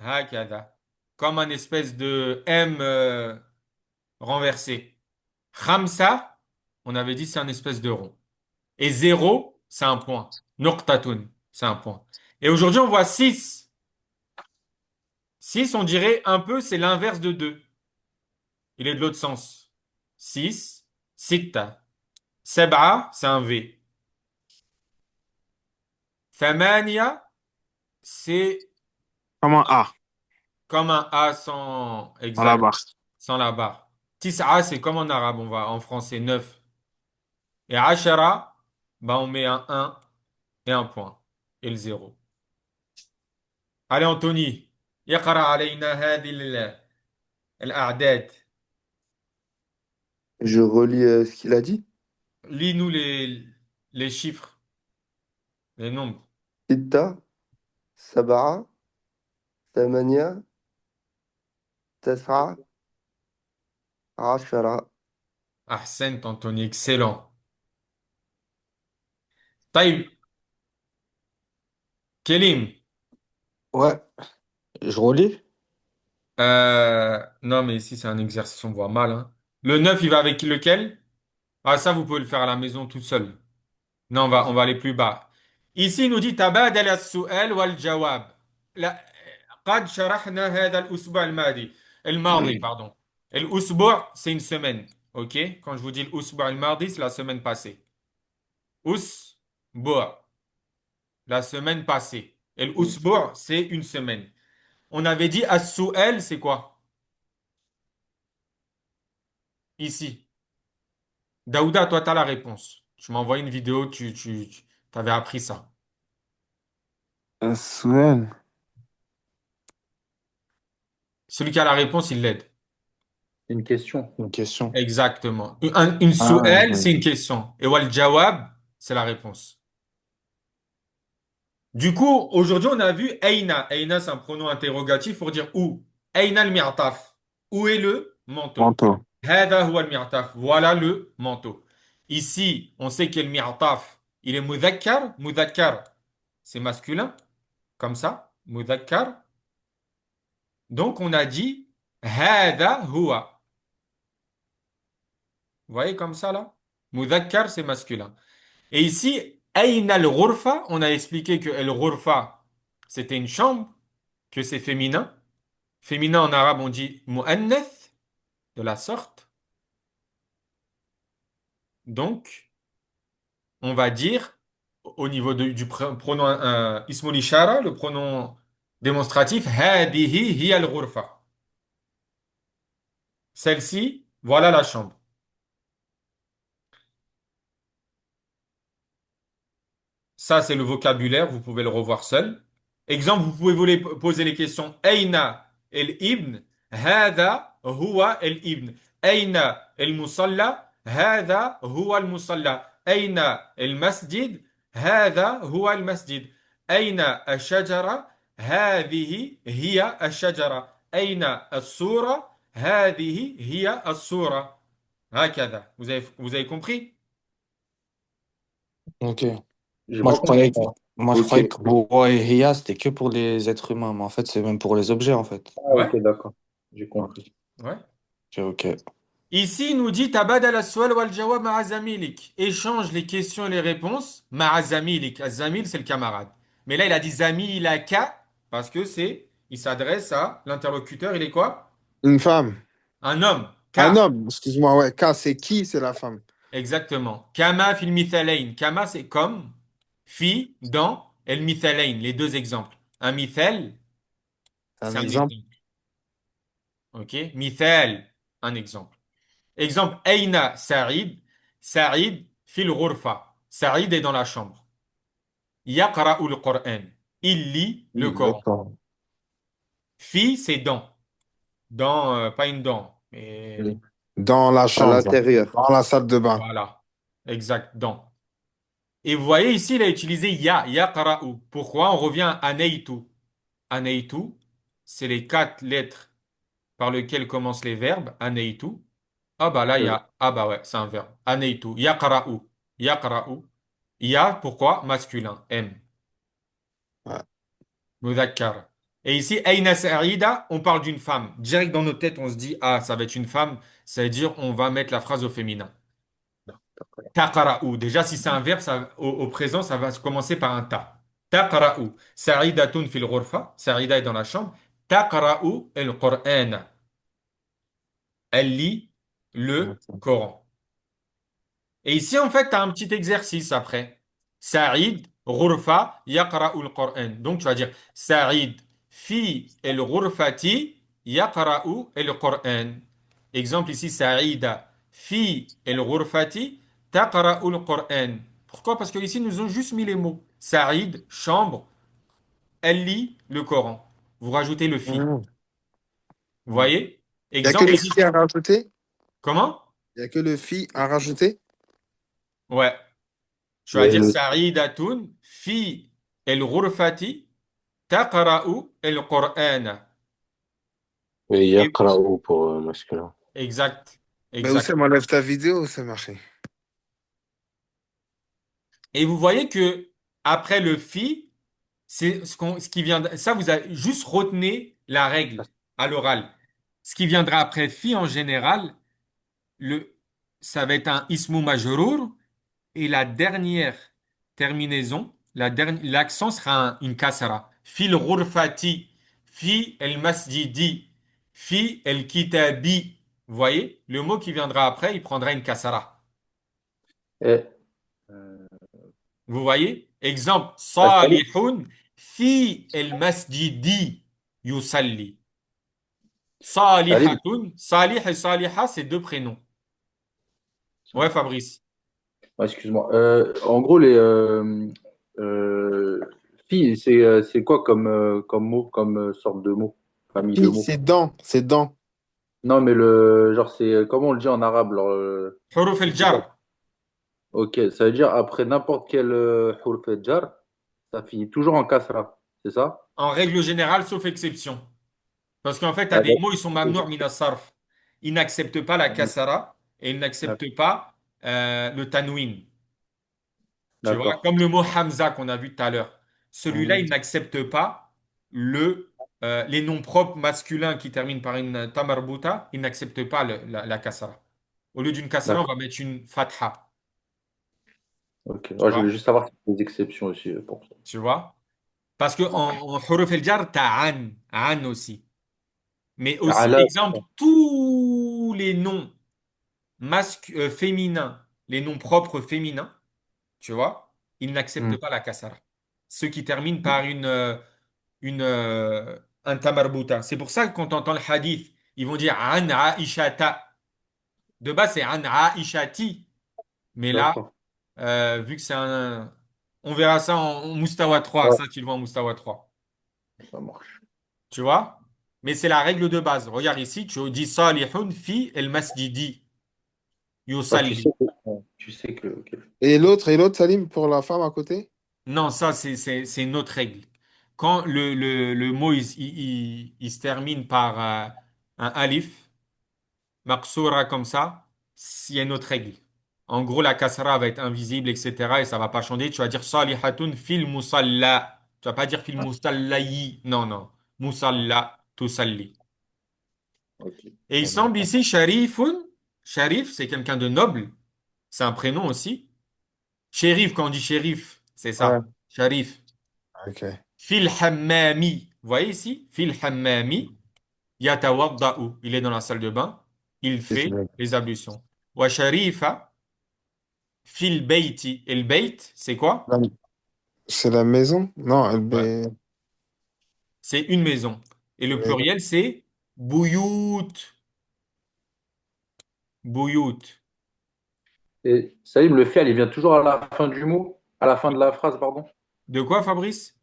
هكذا. Comme un espèce de M renversé. Khamsa, on avait dit c'est un espèce de rond. Et 0, c'est un point. Nuqtatun, c'est un point. Et aujourd'hui, on voit 6. 6, on dirait un peu, c'est l'inverse de 2. Il est de l'autre sens. 6, sitta. Sab'a, c'est un V. Thamania, c'est Comme un A, comme un A sans dans la exact, barre. sans la barre. Tis'a, c'est comme en arabe, on va en français 9. Et ashara, bah on met un 1 et un point. Et le 0. Allez, Anthony. يقرأ علينا هذه الأعداد. Je relis ce qu'il a dit. Lis-nous les chiffres, les nombres. ستة سبعة ثمانية تسعة عشرة. Ahsen, Anthony, excellent. طيب, Kélim. Ouais, je relis. Non, mais ici, c'est un exercice, on voit mal, hein. Le 9, il va avec lequel? Ah, ça, vous pouvez le faire à la maison tout seul. Non, on va aller plus bas. Ici, il nous dit تبادل السؤال والجواب. لا, قد شرحنا هذا الأسبوع الماضي, pardon. الأسبوع, c'est une semaine. OK? Quand je vous dis الأسبوع الماضي, c'est la semaine passée. أسبوع, la semaine passée. Et l'Usbu', c'est une semaine. On avait dit as-su'al, c'est quoi? Ici. Daouda, toi, tu as la réponse. Tu m'as envoyé une vidéo, tu avais appris ça. Suel. Celui qui a la réponse, il l'aide. Une question. Une question. Exactement. Une Ah, su'al, c'est oui. une question. Et wal jawab, c'est la réponse. Du coup, aujourd'hui, on a vu Aina. Aina, c'est un pronom interrogatif pour dire où. Aina al-mi'taf. Où est le manteau? Manteau. هذا هو المعطف. Voilà le manteau. Ici, on sait que le mi'taf, il est mudhakkar. Mudhakkar, c'est masculin, comme ça. Mudhakkar. Donc, on a dit هذا هو. Vous voyez comme ça, là? Mudhakkar, c'est masculin. Et ici, Aina al-ghurfa, on a expliqué que al-ghurfa, c'était une chambre, que c'est féminin. Féminin en arabe, on dit mu'annath, de la sorte. Donc, on va dire, au niveau du pronom ismul ishara, le pronom démonstratif, هذه هي الغرفة. Celle-ci, voilà la chambre. Ça, c'est le vocabulaire, vous pouvez le revoir seul. Exemple, vous pouvez poser les questions. Aina el-ibn? هذا هو الابن. أين المصلى? هذا هو المصلى. أين المسجد؟ هذا هو المسجد. أين الشجرة؟ هذه هي الشجرة. أين الصورة؟ هذه هي الصورة. هكذا. Vous avez compris? Ok. J'ai Moi, pas je croyais que, compris. moi, je Ok. croyais que Huwa et Hiya, c'était que pour les êtres humains, mais en fait, c'est même pour les objets, en fait. Ah, Ouais, ok, d'accord. J'ai Ouais. compris. ouais. Ok, ok. Ici, il nous dit tabadal as-sual wal jawab ma'a zamilik. Échange les questions et les réponses ma'a zamilik. Az-zamil, c'est le camarade. Mais là, il a dit zamilaka parce que il s'adresse à l'interlocuteur. Il est quoi? Une femme. Un homme. Un Ka. homme, excuse-moi, ouais. K, c'est qui? C'est la femme. Exactement. Kama fil mithalain. Kama, c'est comme. Fi, dans. El mithalain. Les deux exemples. Un mithal, Un c'est un exemple. exemple. OK? Mithal, un exemple. Exemple, Aina Saïd. Saïd fil ghurfa. Saïd est dans la chambre. Yaqra'u le-Qur'an. Il lit le Oui, Coran. d'accord. Fi, c'est dans. Dans, pas une dent, mais Oui. Dans la À chambre. l'intérieur. Dans la salle de bain. voilà. Exact, dans. Et vous voyez ici, il a utilisé yaqra'u. Pourquoi? On revient à aneitu. Aneitu, c'est les quatre lettres par lesquelles commencent les verbes. Aneitu. Ah bah là, il y a. Ah bah ouais, c'est un verbe. Aneitu. Yaqra'u. Yaqra'u. Ya, pourquoi? Masculin. M. Ouais. Mudhakkar. Et ici, Aina Sa'ida, on parle d'une femme. Direct dans nos têtes, on se dit, ah, ça va être une femme. Ça veut dire, on va mettre la phrase au féminin. Taqra'u. Déjà, si c'est un verbe, au présent, ça va commencer par un ta. Taqra'u. Sa'idatun fil ghurfa. Sa'ida est dans la chambre. taqra'u al-Qur'an. Elle lit le Ok. Coran. Et ici, en fait, tu as un petit exercice après. Saïd, ghurfa, yaqra'u al-Qur'an. Donc, tu vas dire Saïd, fi el-ghurfati, yaqra'u al-Qur'an. Exemple ici, Saïda, fi el-ghurfati, taqra'u al-Qur'an. Pourquoi? Parce que ici, nous ont juste mis les mots. Saïd, chambre, elle lit le Coran. Vous rajoutez le fi. Il Vous voyez? n'y a que Exemple le ici. fi à rajouter? Comment? Il n'y a que le fi à rajouter? Ouais. Tu vas Mais dire le, Sa'idatun fi el-ghurfati taqra'u el-Qur'an. mais Et- yaqra'u pour masculin. Exact. Mais Exact. Oussem, enlève ta vidéo, ça marché. Et vous voyez que après le fi, c'est ce qui vient. Ça, vous avez juste retenez la règle à l'oral. Ce qui viendra après fi en général, le, ça va être un ismu majrur. Et la dernière terminaison, l'accent sera une kasra. Fil ghurfati, fi el masjidi, fi el kitabi. Vous voyez, le mot qui viendra après, il prendra une kasra. Et, euh, Vous voyez? Exemple, Salim, salihun fi el masjidi yusalli. Salim, Salihatun, salih et saliha, c'est deux prénoms. Ouais, Fabrice. excuse-moi. En gros, les euh, filles, c'est quoi comme mot, comme sorte de mot, famille de Fi, mots? c'est dents, c'est dents. Non, mais le genre, c'est comment on le dit en arabe? Alors, Huruf el je sais jar. pas. Ok, ça veut dire après n'importe quel huruf jar, ça finit toujours en kasra, c'est ça? En règle générale, sauf exception. Parce qu'en fait, tu as Ah, des mots, ils sont mamnour d'accord. min as-sarf. Ils n'acceptent pas la kasara et ils n'acceptent pas le tanwin. Tu vois, D'accord. comme le mot Hamza qu'on a vu tout à l'heure. Celui-là, Mhm. il n'accepte pas les noms propres masculins qui terminent par une tamarbuta, il n'accepte pas la kasara. Au lieu d'une kasara, on D'accord. va mettre une fatha. Ok. Tu Ouais, je vois? voulais juste savoir s'il y a des exceptions aussi pour ça. Tu vois? Parce que en huruf el-jar, tu as an aussi. Mais aussi, Ala, exemple, tous les noms féminins, les noms propres féminins, tu vois, ils n'acceptent Mhm. pas la kasara. Ceux qui terminent par un tamarbuta. C'est pour ça que quand on entend le hadith, ils vont dire an aishata. De base, c'est an aishati. Mais là, d'accord. vu que c'est un. On verra ça en Mustawa 3. Ouais, Ça, tu le vois en Mustawa 3. ça marche. Tu vois? Mais c'est la règle de base. Regarde ici, tu dis salihun fi el masjidi Ouais, yusalli. tu sais que, ok. Et l'autre, Salim, pour la femme à côté? Non, ça, c'est une autre règle. Quand le mot il se termine par un alif, maqsoura comme ça, il y a une autre règle. En gros, la kasra va être invisible, etc. Et ça va pas changer. Tu vas dire salihatun fil musalla. Tu vas pas dire fil musallayi. Non, non. Musalla, tusalli. Ok. Et il Ça marche. semble ici, sharifun. Sharif, c'est quelqu'un de noble. C'est un prénom aussi. Shérif, quand on dit shérif, c'est Ouais, ça. Sharif. ok. Fil hammami. Vous voyez ici? Fil hammami. Yatawadda'u. Il est dans la salle de bain. Il Et c'est fait les ablutions. Wa sharifa. Fil bayti. Et le bayt, c'est quoi? la, c'est la maison? Non, Ouais. mais... C'est une maison. Et le pluriel, c'est bouyout. Bouyout. Et Salim, le fi'l, il vient toujours à la fin du mot, à la fin de la phrase, pardon. De quoi, Fabrice?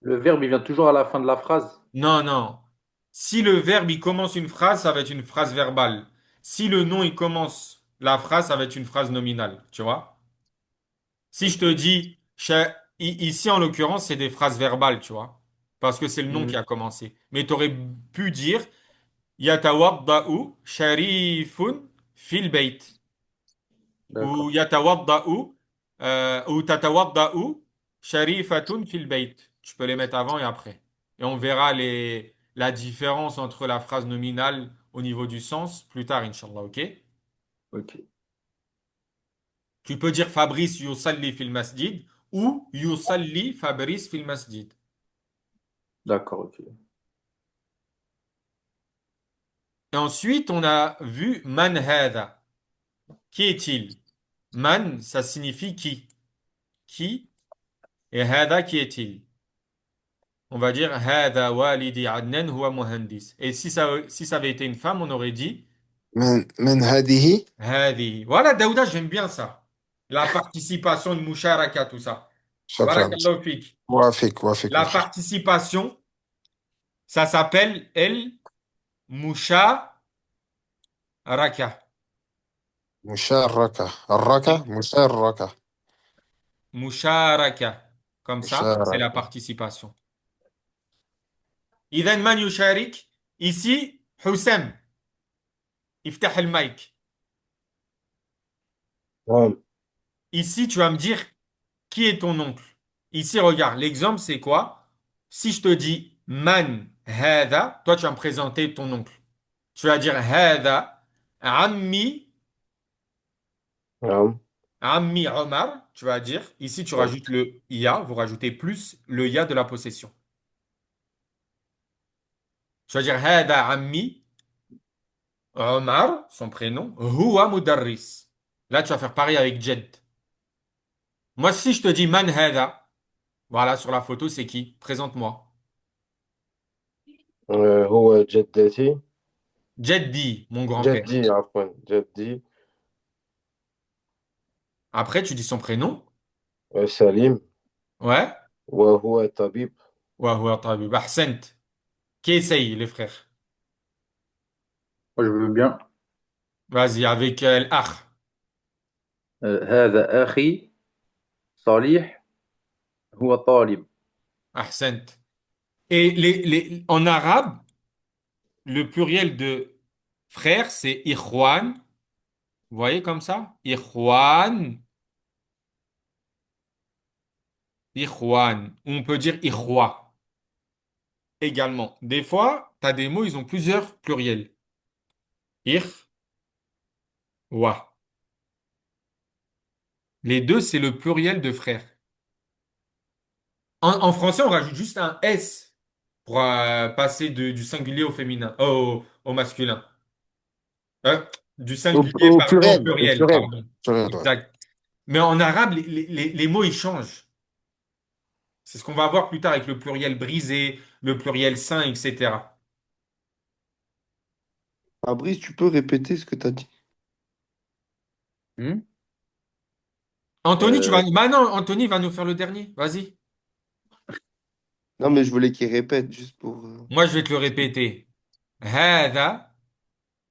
Le verbe, il vient toujours à la fin de la phrase. Non, non. Si le verbe, il commence une phrase, ça va être une phrase verbale. Si le nom, il commence la phrase, ça va être une phrase nominale. Tu vois? Si je te Ok. dis, ici en l'occurrence, c'est des phrases verbales, tu vois, parce que c'est le nom qui Mhm. a commencé. Mais tu aurais pu dire Yatawadda'u sharifun fil bayt ou D'accord. Yatawadda'u ou Tatawadda'u sharifatun fil bayt. Tu peux les mettre avant et après. Et on verra la différence entre la phrase nominale au niveau du sens plus tard, Inch'Allah, ok? Ok. Tu peux dire Fabrice yusalli fil masjid ou yusalli Fabrice fil masjid. D'accord. Ok. Et ensuite, on a vu man hada. Qui est-il? Man, ça signifie qui? Qui? Et hada, qui est-il? On va dire hada walidi Adnan huwa muhandis. Et si ça avait été une femme, on aurait dit من هذه. hadi. Voilà, Daouda, j'aime bien ça. La participation de musharaka, tout ça. شكرا. Barakallahu fik. وافق وافق La أخي. participation, ça s'appelle el musharaka. مشاركة الركة مشاركة. Musharaka. Comme ça, c'est la مشاركة. participation. إذا من يشارك? Ici, Houssem. افتح المايك. نعم. Ici, tu vas me dire qui est ton oncle. Ici, regarde, l'exemple, c'est quoi? Si je te dis man hada, toi, tu vas me présenter ton oncle. Tu vas dire hada ammi, نعم. ammi Omar. Tu vas dire, ici, tu نعم. rajoutes le ya, vous rajoutez plus le ya de la possession. Tu vas dire hada ammi Omar, son prénom, huwa mudarris. Là, tu vas faire pareil avec Jed. Moi, si je te dis man hada, voilà, sur la photo, c'est qui? Présente-moi. هو جدتي. Jeddi, mon grand-père. جدي عفوا جدي. Après, tu dis son prénom. سليم. Ouais. وهو طبيب. Ouais, ouais, طبيب. أحسنت. Qui essaye, les frères? Moi, je veux bien. Vas-y, avec l'akh. هذا أخي صالح هو طالب. أحسنت. Et en arabe, le pluriel de frère, c'est ikhwan. Vous voyez comme ça? Ikhwan. Ikhwan. On peut dire ikhwa également. Des fois, tu as des mots, ils ont plusieurs pluriels. Ikhwa. Les deux, c'est le pluriel de frère. En français, on rajoute juste un S pour passer du singulier au féminin, au masculin. Euh, du singulier, Au pardon, au pluriel, au pluriel, pluriel. pardon. Pluriel, ouais. Exact. Mais en arabe, les mots, ils changent. C'est ce qu'on va voir plus tard avec le pluriel brisé, le pluriel sain, etc. Fabrice, tu peux répéter ce que tu as dit? Hmm. Anthony, tu Euh, vas... Bah non, Anthony va nous faire le dernier. Vas-y. Non, mais je voulais qu'il répète juste pour. Moi, je vais te le répéter. Hada,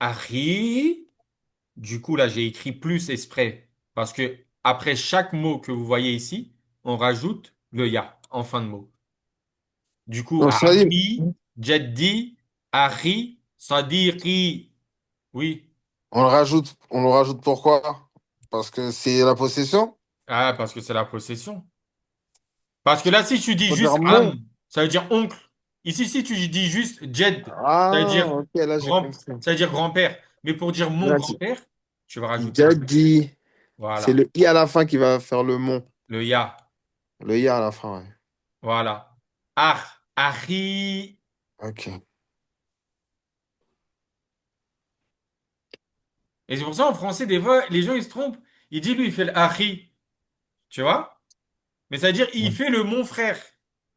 akhi. Du coup, là, j'ai écrit plus exprès. Parce que après chaque mot que vous voyez ici, on rajoute le ya en fin de mot. Du coup, Non, Salim, Ammi, Jaddi, Akhi, Sadiqi. Oui. on le rajoute pourquoi? Parce que c'est la possession? Ah, parce que c'est la possession. Parce que là, si tu dis Faut dire juste mon. Am, ça veut dire oncle. Ici, si tu dis juste Jed, ça veut Ah, dire ok, là j'ai compris. ça veut dire grand-père. Mais pour dire mon Là, grand-père, tu vas rajouter déjà un. dit, c'est Voilà. le i à la fin qui va faire le mon. Le ya. Le i à la fin, ouais. Voilà. Akh, Akhi. Ok. Et c'est pour ça, en français, des fois, les gens, ils se trompent. Ils disent, lui, il fait le Akhi. Tu vois? Mais ça veut dire, il fait le mon frère.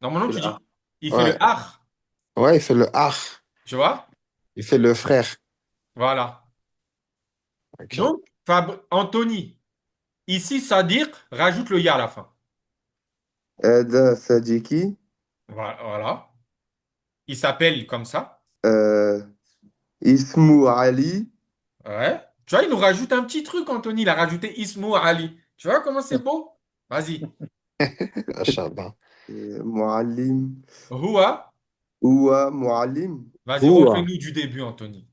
Normalement, c'est tu le A. dis, il fait Ouais. le Akh. Ouais, il fait le ah. Tu vois? Il fait le frère. Voilà. Ok. Donc, Anthony, ici, Sadiq, rajoute le ya à la fin. Ada Sadiki, Voilà. Il s'appelle comme ça. euh, Ismou Ali, Ouais. Tu vois, il nous rajoute un petit truc, Anthony. Il a rajouté Ismo Ali. Tu vois comment c'est beau? Vas-y. Machallah. Muallim, Houa. Ouwa Muallim, Vas-y, Ouah. refais-nous du début, Anthony.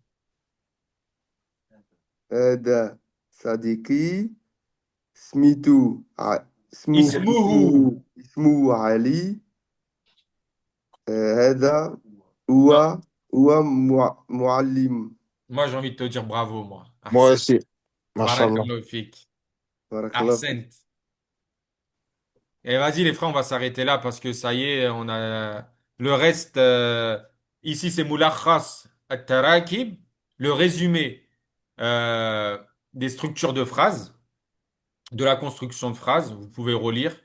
Ada Sadiki, Smitu, Ismuhu. اسمه علي. هذا هو معلم. Moi, j'ai envie de te dire bravo, moi. Moi Ahsen. aussi. Machallah. Barakallahu fik. بارك الله فيك. Ahsent. Et vas-y, les frères, on va s'arrêter là parce que ça y est, on a le reste. Ici, c'est Moulakhas at-Tarakib. le résumé euh, des structures de phrases, de la construction de phrases. Vous pouvez relire,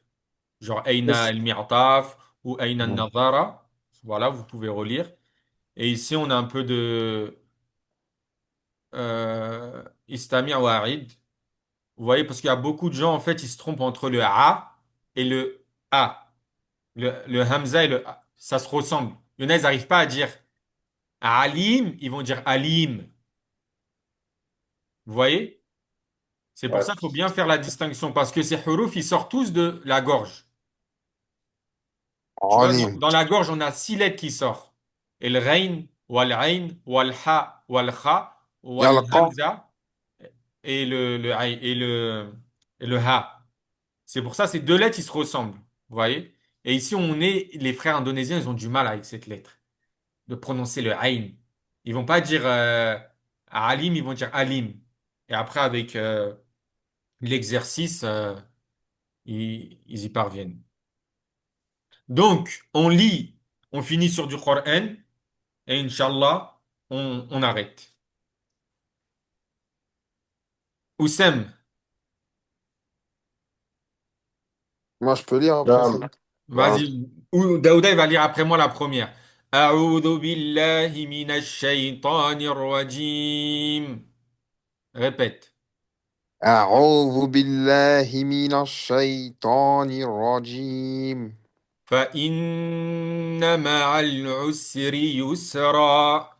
genre Aina Yes. al-mi'taf ou Aina Mhm. al-nadhara. Voilà, vous pouvez relire. Et ici, on a un peu de Istami' wa A'id. Vous voyez, parce qu'il y a beaucoup de gens, en fait, ils se trompent entre le A et le A. Le Hamza et le A. Ça se ressemble. Il y en a, ils n'arrivent pas à dire Alim, ils vont dire Alim. Vous voyez? C'est pour Ouais. ça qu'il faut bien faire la distinction, parce que ces hurufs, ils sortent tous de la gorge. Tu vois, Alim. dans la gorge, on a 6 lettres qui sortent. Et le Rain, wal Ain, wal Ha, wal Kha, wal Yalqa. Hamza et le Ain, et le Ha. C'est pour ça, ces 2 lettres, ils se ressemblent. Vous voyez? Et ici, les frères indonésiens, ils ont du mal avec cette lettre, de prononcer le Ain. Ils vont pas dire Alim, ils vont dire Alim. Et après, avec l'exercice, ils y parviennent. Donc, on lit, on finit sur du Coran, et Inch'Allah, on arrête. Oussem, Moi, je peux lire après ça. نعم نعم vas-y. Ou Daouda, il va lire après moi la première. أعوذ بالله من الشيطان الرجيم. Répète. أعوذ بالله من الشيطان الرجيم. فإن مع العسر يسرا.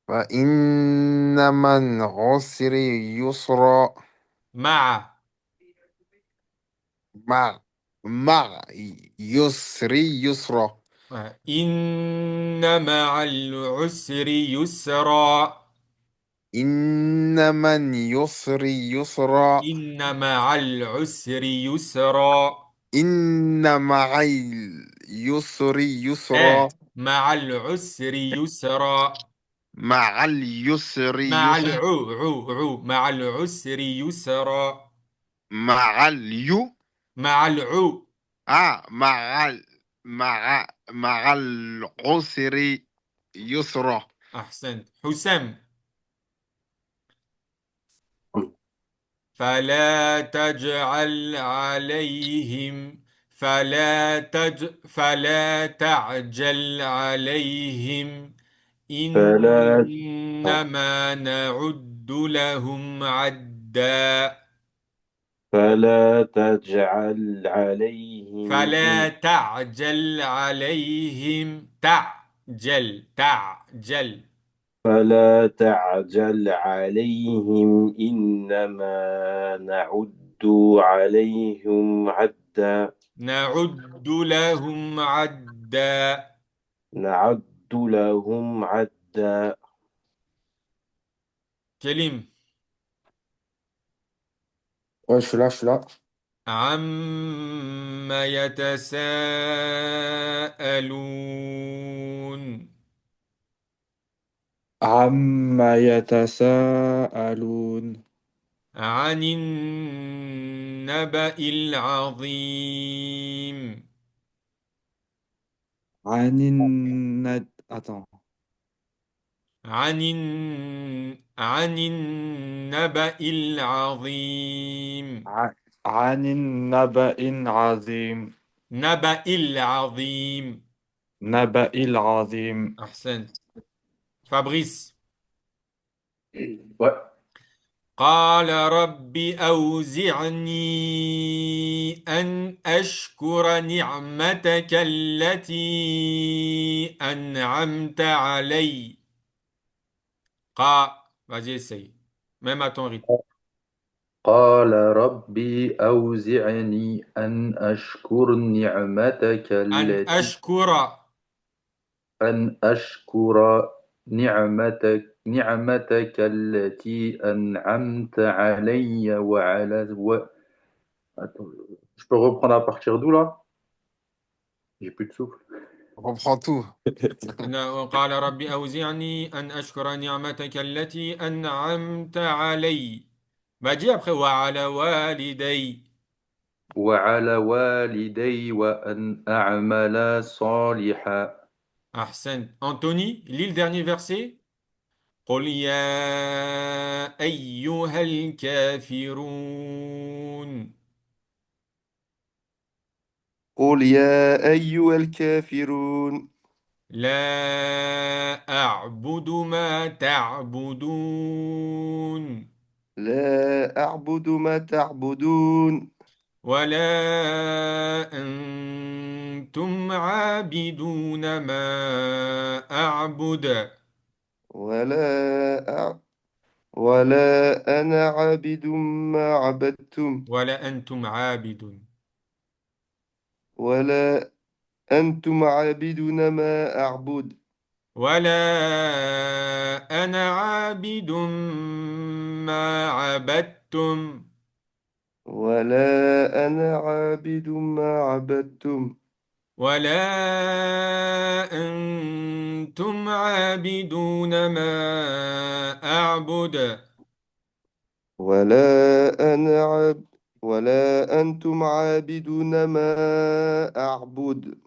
فإن مع العسر يسرا. مع مع يسري يسرا. إن مع العسر يسرا. إن مع اليسر يسرا. إن مع العسر يسرا. إن مع اليسر يسرا. إيه مع العسر يسرا. مع اليسر مع يسرا. العو مع العسر يسرا. مع اليو. مع العو. مع العسر يسرا. أحسنت حسام. فلا تعجل عليهم فلا إنما نعد لهم عدا. فلا تجعل عليهم فلا تعجل عليهم تعجل. فلا تعجل عليهم إنما نعد عليهم عدا نعد لهم عدا. نعد لهم عدا كلم Ouais, je suis là, je suis là. عم يتساءلون. عما يتساءلون. عن النبأ العظيم. Attends. عن النبأ العظيم. ع- عن النبأ العظيم. نبأ العظيم. نبأ العظيم. أحسن. فابريس. Ouais. قال رب أوزعني أن أشكر نعمتك التي أنعمت علي. Vas-y, essaye. Même à ton rythme. قال ربي أوزعني أن أشكر نعمتك أن التي أشكر. أن أشكر نعمتك التي أنعمت علي Attends, je peux reprendre à partir d'où là? J'ai plus de souffle. On reprend tout. قال رب أوزعني أن أشكر نعمتك التي أنعمت علي. Dis après وعلى والدي. وعلى والدي وأن أعمل صالحا. Ahsen. Anthony, lis le dernier verset. قل يا أيها الكافرون قل يا أيها الكافرون لا أعبد ما تعبدون لا أعبد ما تعبدون ولا أنتم عابدون ما أعبد ولا أع... ولا أنا عابد ما عبدتم ولا أنتم عابدون ولا أنتم عابدون ما أعبد ولا أنا عابد ما عبدتم ولا أنا عابد ما عبدتم ولا أنتم عابدون ما أعبد ولا أنا عاب ولا أنتم عابدون ما أعبد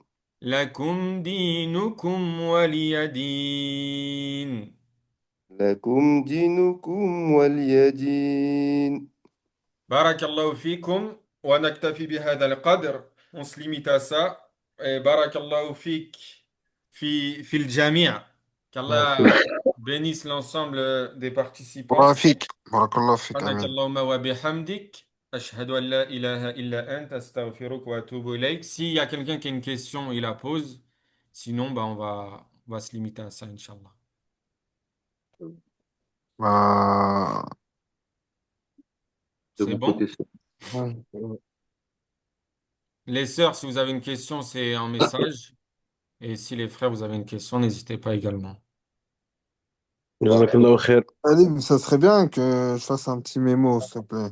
لكم دينكم ولي دين لكم دينكم ولي دين. بارك الله فيكم ونكتفي بهذا القدر on se limite à ça et بارك الله فيك في الجميع qu'Allah bénisse l'ensemble des participants Barafik. Barakallah fik. سبحانك Amen. اللهم وبحمدك أشهد أن لا إله إلا أنت أستغفرك وأتوب إليك s'il y a quelqu'un qui a une question il la pose sinon bah, on va se limiter à ça Inch'Allah Bah, De c'est mon bon côté, c'est Ouais. les sœurs si vous avez une question c'est un message et si les frères vous avez une question n'hésitez pas également جزاك الله خير. Ali, ça serait bien que je fasse un petit mémo, s'il te plaît.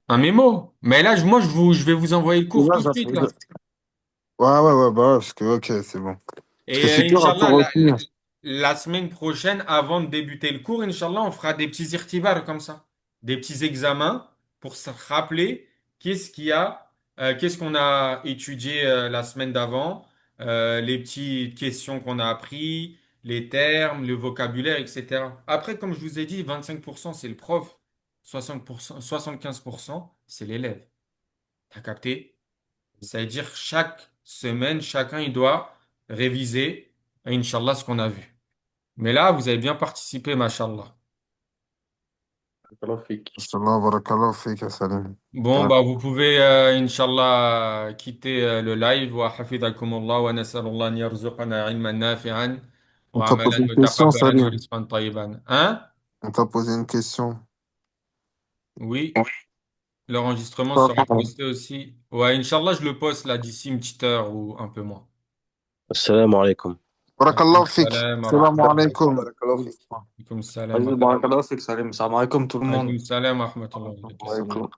un mémo mais là moi je vais vous envoyer le cours Là, tout de suite là ouais, bah, ouais, parce que, ok, c'est bon. Parce que et c'est dur à tout Inch'Allah retenir. la semaine prochaine avant de débuter le cours Inch'Allah on fera des petits irtibars comme ça des petits examens pour se rappeler qu'est-ce qu'on a étudié la semaine d'avant les petites questions qu'on a appris les termes le vocabulaire etc. Après comme je vous ai dit 25% c'est le prof 60%, 75% c'est l'élève. T'as capté? C'est-à-dire chaque semaine, chacun il doit réviser, Inch'Allah, ce qu'on a vu. Mais là, vous avez bien participé, Mashallah. magnifique. Inch'Allah, barakallah fik, ya salam. Bon, Salam. bah, vous pouvez, Inch'Allah, quitter le live. Wa hafidhakumullah wa nasalullah an yarzuqana ilman nafi'an On wa t'a amalan posé une question, mutaqabbalan wa Salim. rizqan tayyiban. Hein? On t'a posé une question. Oui, l'enregistrement Pas sera grave. posté aussi. Ouais, Inch'Allah, je le poste là d'ici une petite heure ou un peu moins. السلام عليكم. Barakallah Alaykoum fik. salam wa Salam rahmatullah. alaikum. Barakallahu fik. Alaykoum salam wa Vas-y, barakallah, c'est que salam. Salam alaikum tout le monde. alaykoum salam wa rahmatullah. Alaikum.